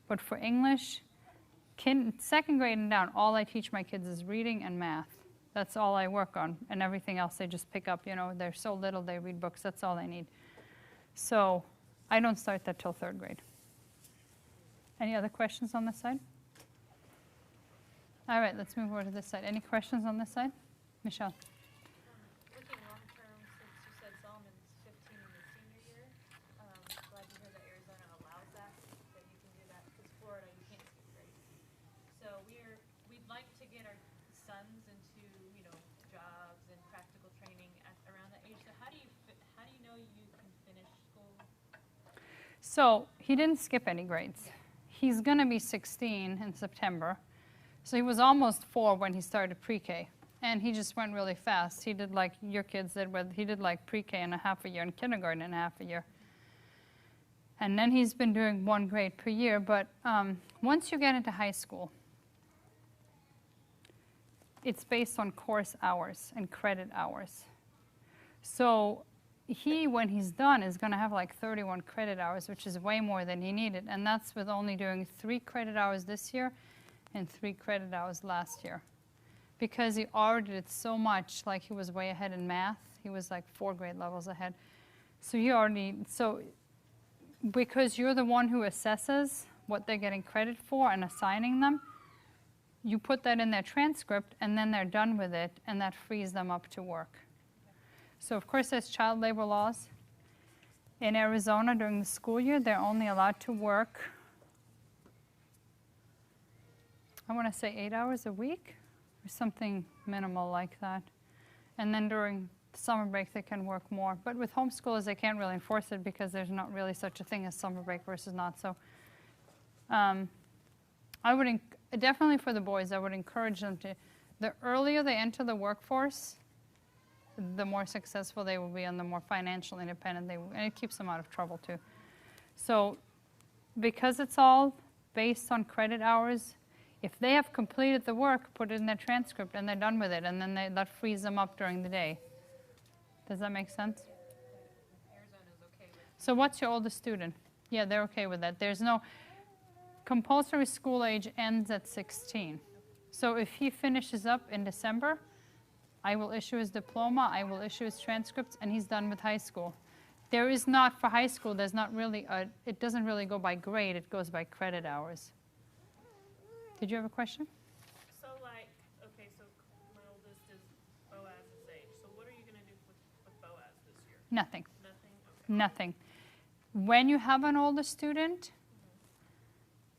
But for English, second grade and down, all I teach my kids is reading and math. That's all I work on. And everything else they just pick up. You know, they're so little, they read books. That's all they need. So I don't start that till third grade. Any other questions on this side? All right, let's move over to this side. Any questions on this side? Michelle. Looking long term, since you said Solomon's 15 in his senior year, glad to hear that Arizona allows that you can do that, because Florida, you can't skip grades. So we'd like to get our sons into, you know, jobs and practical training at around that age. So how do you know you can finish school? So he didn't skip any grades. He's going to be 16 in September. So he was almost 4 when he started pre-K. And he just went really fast. He did like your kids did, he did like pre-K in a half a year and kindergarten in a half a year. And then he's been doing 1 grade per year. But once you get into high school, it's based on course hours and credit hours. So he, when he's done, is going to have like 31 credit hours, which is way more than he needed. And that's with only doing 3 credit hours this year and 3 credit hours last year. Because he already did so much, like he was way ahead in math. He was like 4 grade levels ahead. So because you're the one who assesses what they're getting credit for and assigning them, you put that in their transcript, and then they're done with it, and that frees them up to work. So of course there's child labor laws. In Arizona during the school year, they're only allowed to work, I want to say 8 hours a week or something minimal like that. And then during the summer break, they can work more. But with homeschoolers, they can't really enforce it because there's not really such a thing as summer break versus not. So I would definitely for the boys, I would encourage them to, the earlier they enter the workforce, the more successful they will be and the more financially independent they will, and it keeps them out of trouble too. So because it's all based on credit hours, if they have completed the work, put it in their transcript and they're done with it, and then that frees them up during the day. Does that make sense? Arizona's okay with. So what's your oldest student? Yeah, they're okay with that. There's no, compulsory school age ends at 16. So if he finishes up in December, I will issue his diploma, I will issue his transcripts, and he's done with high school. There is not, for high school, there's not really it doesn't really go by grade, it goes by credit hours. Did you have a question? So like, okay, so my oldest is Boaz's age. So what are you going to do with Boaz this year? Nothing. Nothing? Okay. Nothing. When you have an older student,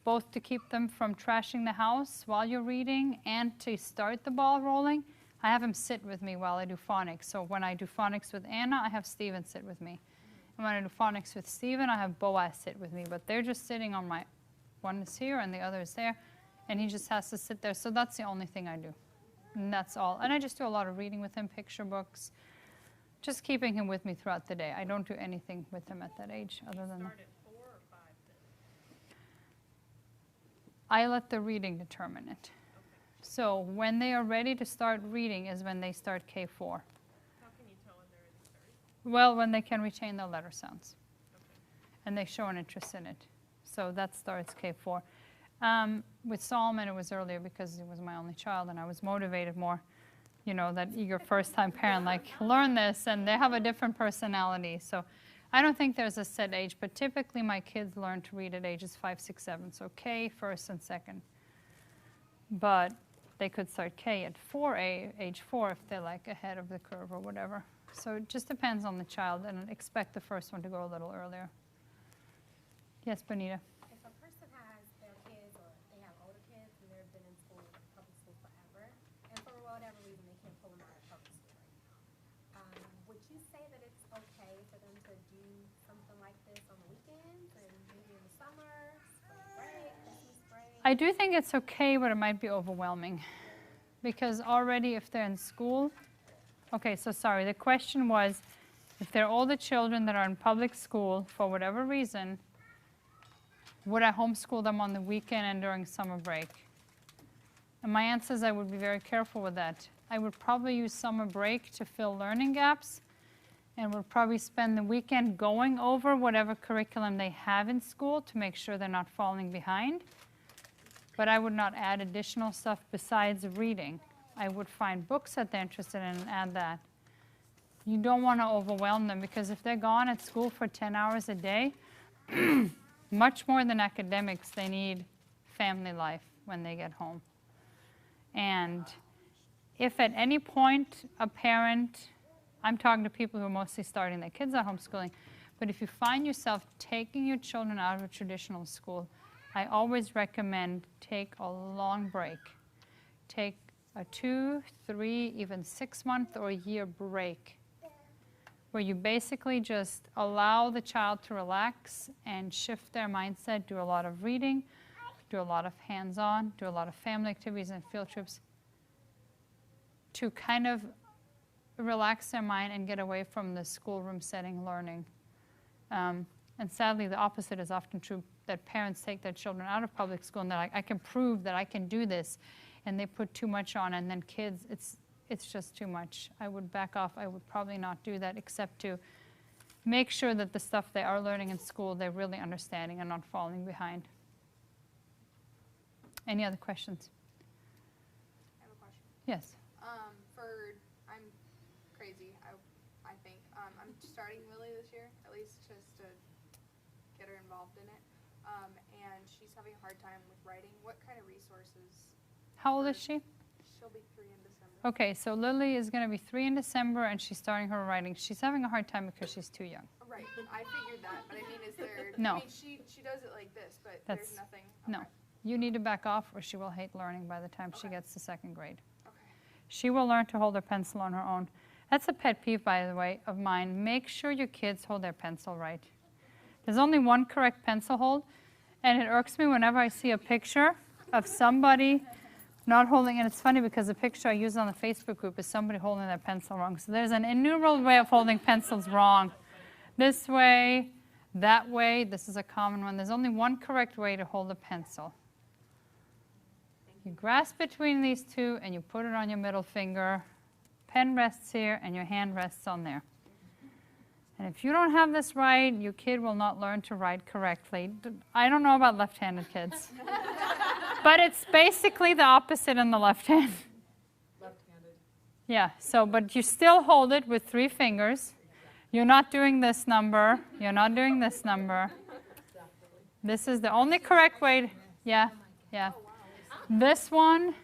both to keep them from trashing the house while you're reading and to start the ball rolling, I have him sit with me while I do phonics. So when I do phonics with Anna, I have Steven sit with me. And when I do phonics with Steven, I have Boaz sit with me. But they're just sitting on my, one is here and the other is there. And he just has to sit there. So that's the only thing I do. And that's all. And I just do a lot of reading with him, picture books, just keeping him with me throughout the day. I don't do anything with him at that age other than that. Start at 4 or 5 then? I let the reading determine it. So when they are ready to start reading is when they start K4. How can you tell when they're ready to start? Well, when they can retain their letter sounds. And they show an interest in it. So that starts K4. With Solomon, it was earlier because he was my only child, and I was motivated more. You know, that eager first-time parent, like, learn this, and they have a different personality. So I don't think there's a set age, but typically my kids learn to read at ages 5, 6, 7. So K, first and second. But they could start K at age 4 if they're like ahead of the curve or whatever. So it just depends on the child, and expect the first one to go a little earlier. Yes, Bonita? If a person has their kids or they have older kids and they've been in school, public school forever, and for whatever reason they can't pull them out of public school right now, would you say that it's okay for them to do something like this on the weekends and maybe in the summer, spring break, Christmas break? I do think it's okay, but it might be overwhelming. Because already if they're in school, okay, so sorry, the question was, if they're older children that are in public school for whatever reason, would I homeschool them on the weekend and during summer break? And my answer is I would be very careful with that. I would probably use summer break to fill learning gaps, and would probably spend the weekend going over whatever curriculum they have in school to make sure they're not falling behind. But I would not add additional stuff besides reading. I would find books that they're interested in and add that. You don't want to overwhelm them, because if they're gone at school for 10 hours a day, much more than academics, they need family life when they get home. And if at any point a parent, I'm talking to people who are mostly starting their kids out homeschooling, but if you find yourself taking your children out of a traditional school, I always recommend take a long break. Take a 2, 3, even 6-month or a year break, where you basically just allow the child to relax and shift their mindset, do a lot of reading, do a lot of hands-on, do a lot of family activities and field trips to kind of relax their mind and get away from the schoolroom setting learning. And sadly, the opposite is often true, that parents take their children out of public school and they're like, I can prove that I can do this, and they put too much on, and then kids, it's just too much. I would back off. I would probably not do that, except to make sure that the stuff they are learning in school, they're really understanding and not falling behind. Any other questions? I have a question. Yes. I'm crazy, I think. I'm starting Lily this year, at least just to get her involved in it. And she's having a hard time with writing. What kind of resources? How old is she? She'll be 3 in December. Okay, so Lily is going to be 3 in December, and she's starting her writing. She's having a hard time because she's too young. Right, I figured that, but I mean, is there? No. I mean, she does it like this, but That's- there's nothing. No. Okay. You need to back off, or she will hate learning by the time she gets to 2nd grade. Okay. She will learn to hold her pencil on her own. That's a pet peeve, by the way, of mine. Make sure your kids hold their pencil right. There's only one correct pencil hold, and it irks me whenever I see a picture of somebody not holding, and it's funny because the picture I use on the Facebook group is somebody holding their pencil wrong. So there's an innumerable way of holding pencils wrong. This way, that way, this is a common one. There's only one correct way to hold a pencil. You grasp between these two and you put it on your middle finger. Pen rests here and your hand rests on there. And if you don't have this right, your kid will not learn to write correctly. I don't know about left-handed kids. But it's basically the opposite in the left hand. Left-handed. Yeah, so, but you still hold it with 3 fingers. You're not doing this number. You're not doing this number. This is the only correct way. Yeah, yeah. This one,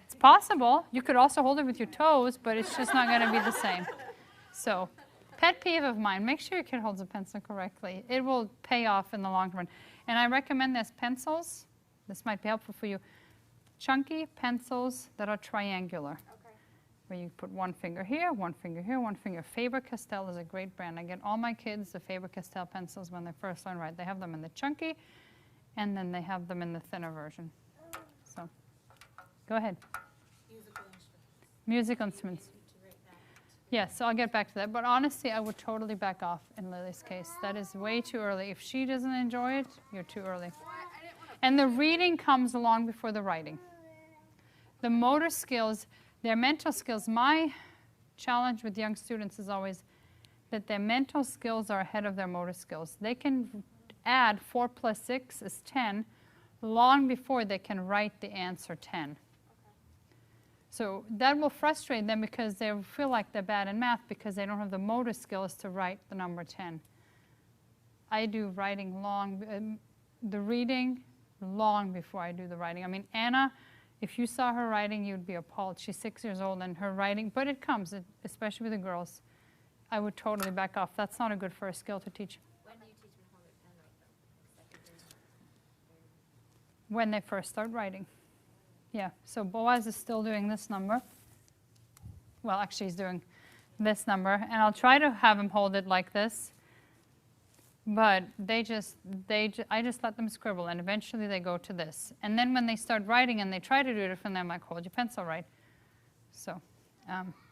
it's possible. You could also hold it with your toes, but it's just not going to be the same. So, pet peeve of mine, make sure your kid holds a pencil correctly. It will pay off in the long run. And I recommend there's pencils. This might be helpful for you. Chunky pencils that are triangular, Okay. where you put 1 finger here, 1 finger here, 1 finger. Faber-Castell is a great brand. I get all my kids the Faber-Castell pencils when they first learn to write. They have them in the chunky, and then they have them in the thinner version. So, go ahead. Musical instruments. Musical instruments. To write that. Yes, so I'll get back to that. But honestly, I would totally back off in Lily's case. That is way too early. If she doesn't enjoy it, you're too early. Well, I didn't want to. And the reading comes along before the writing. The motor skills, their mental skills, my challenge with young students is always that their mental skills are ahead of their motor skills. They can add 4 plus 6 is 10 long before they can write the answer 10. So that will frustrate them because they feel like they're bad in math because they don't have the motor skills to write the number 10. I do writing long, the reading long before I do the writing. I mean, Anna, if you saw her writing, you'd be appalled. She's 6 years old and her writing, but it comes, especially with the girls. I would totally back off. That's not a good first skill to teach. When do you teach them how to pen write though? When they first start writing. Yeah, so Boaz is still doing this number. Well, actually he's doing this number, and I'll try to have him hold it like this. But I just let them scribble, and eventually they go to this. And then when they start writing and they try to do it from them, I'm like, hold your pencil right. So,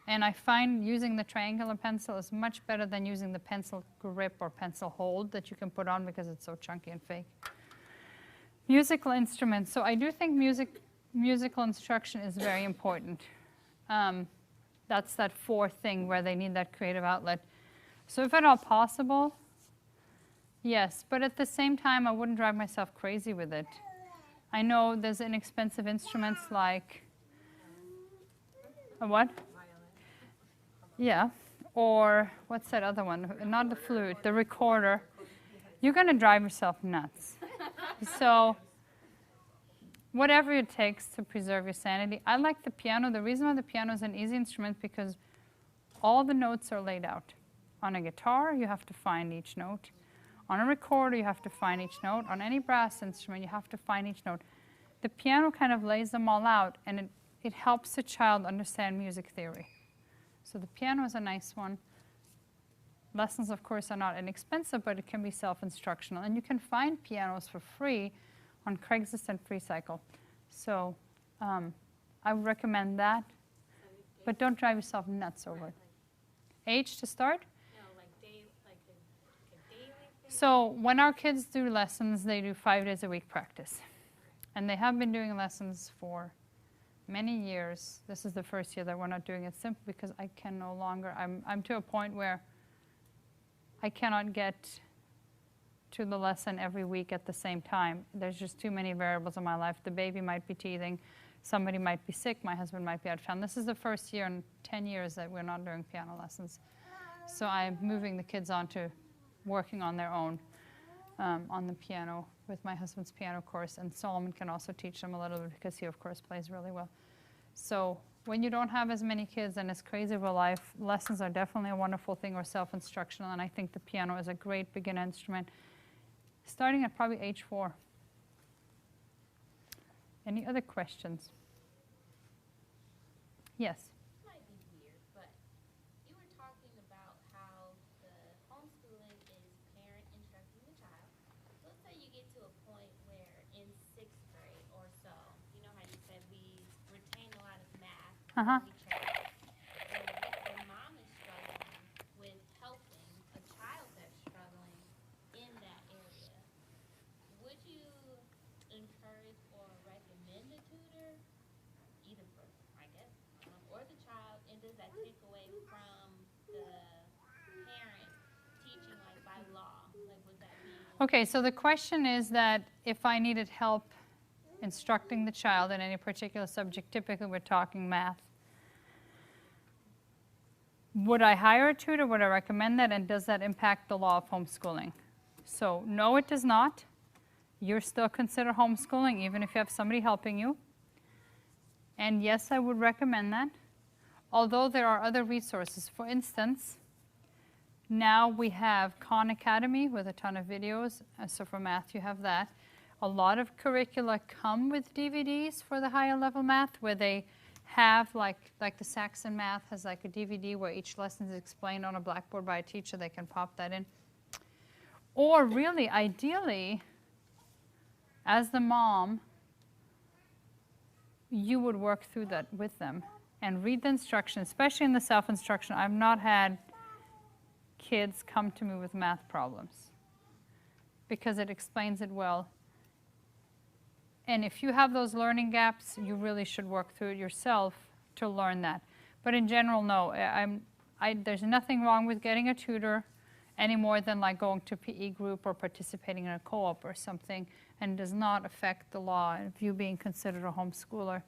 and I find using the triangular pencil is much better than using the pencil grip or pencil hold that you can put on because it's so chunky and fake. Musical instruments. So I do think musical instruction is very important. That's that fourth thing where they need that creative outlet. So if at all possible, yes, but at the same time, I wouldn't drive myself crazy with it. I know there's inexpensive instruments like a what? Yeah, or what's that other one? Not the flute, the recorder. You're going to drive yourself nuts. So whatever it takes to preserve your sanity. I like the piano. The reason why the piano is an easy instrument because all the notes are laid out. On a guitar, you have to find each note. On a recorder, you have to find each note. On any brass instrument, you have to find each note. The piano kind of lays them all out, and it helps the child understand music theory. So the piano is a nice one. Lessons, of course, are not inexpensive, but it can be self-instructional. And you can find pianos for free on Craigslist and FreeCycle. So I would recommend that, but don't drive yourself nuts over it. Age to start? So when our kids do lessons, they do 5 days a week practice. And they have been doing lessons for many years. This is the first year that we're not doing it simply because I can no longer, I'm to a point where I cannot get to the lesson every week at the same time. There's just too many variables in my life. The baby might be teething, somebody might be sick, my husband might be out of town. This is the first year in 10 years that we're not doing piano lessons. So I'm moving the kids on to working on their own on the piano with my husband's piano course, and Solomon can also teach them a little bit because he, of course, plays really well. So when you don't have as many kids and as crazy of a life, lessons are definitely a wonderful thing, or self-instructional, and I think the piano is a great beginner instrument, starting at probably age 4. Any other questions? Yes? Might be weird, but you were talking about how the homeschooling is parent instructing the child. So let's say you get to a point where in 6th grade or so, you know how you said we retain a lot of math. Uh-huh. When mom is struggling with helping a child that's struggling in that area, would you encourage or recommend a tutor, either for, I guess, or the child, and does that take away from the parent teaching, like by law? Like, would that be? Okay, so the question is that if I needed help instructing the child in any particular subject, typically we're talking math, would I hire a tutor? Would I recommend that? And does that impact the law of homeschooling? So no, it does not. You're still considered homeschooling even if you have somebody helping you. And yes, I would recommend that. Although there are other resources. For instance, now we have Khan Academy with a ton of videos. So for math, you have that. A lot of curricula come with DVDs for the higher level math where they have, like the Saxon math has like a DVD where each lesson is explained on a blackboard by a teacher. They can pop that in. Or really, ideally, as the mom, you would work through that with them and read the instructions, especially in the self-instruction. I've not had kids come to me with math problems because it explains it well. And if you have those learning gaps, you really should work through it yourself to learn that. But in general, no. There's nothing wrong with getting a tutor any more than like going to PE group or participating in a co-op or something, and does not affect the law of you being considered a homeschooler.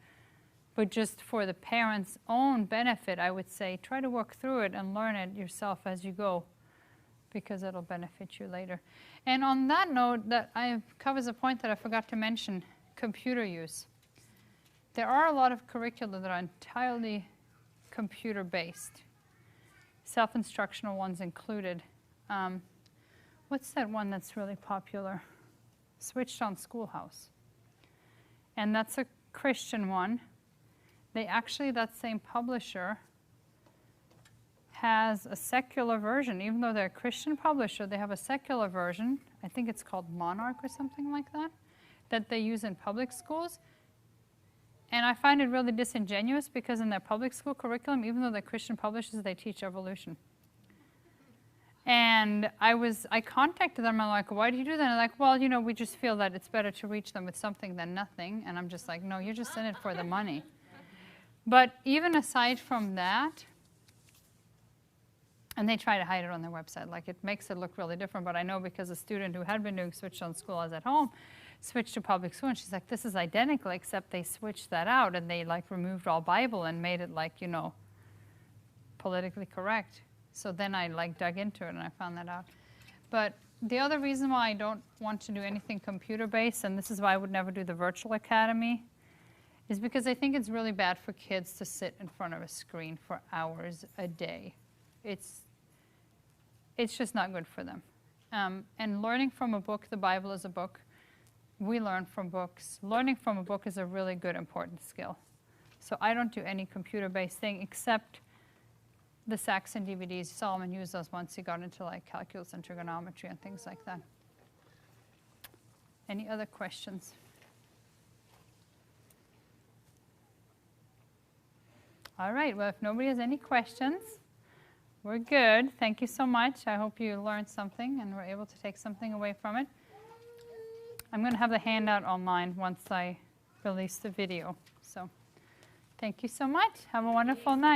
But just for the parents' own benefit, I would say try to work through it and learn it yourself as you go, because it'll benefit you later. And on that note, that covers a point that I forgot to mention, computer use. There are a lot of curricula that are entirely computer-based, self-instructional ones included. What's that one that's really popular? Switched on Schoolhouse. And that's a Christian one. They actually, that same publisher has a secular version. Even though they're a Christian publisher, they have a secular version. I think it's called Monarch or something like that, that they use in public schools. And I find it really disingenuous because in their public school curriculum, even though they're Christian publishers, they teach evolution. And I contacted them, I'm like, why do you do that? And they're like, well, you know, we just feel that it's better to reach them with something than nothing. And I'm just like, no, you're just in it for the money. But even aside from that, and they try to hide it on their website, like it makes it look really different, but I know because a student who had been doing Switched on Schoolhouse at home switched to public school, and she's like, this is identical, except they switched that out, and they like removed all Bible and made it like, you know, politically correct. So then I like dug into it and I found that out. But the other reason why I don't want to do anything computer-based, and this is why I would never do the virtual academy, is because I think it's really bad for kids to sit in front of a screen for hours a day. It's just not good for them. And learning from a book, the Bible is a book. We learn from books. Learning from a book is a really good, important skill. So I don't do any computer-based thing except the Saxon DVDs. Solomon used those once he got into like calculus and trigonometry and things like that. Any other questions? All right, well, if nobody has any questions, we're good. Thank you so much. I hope you learned something and were able to take something away from it. I'm going to have the handout online once I release the video. So thank you so much. Have a wonderful night.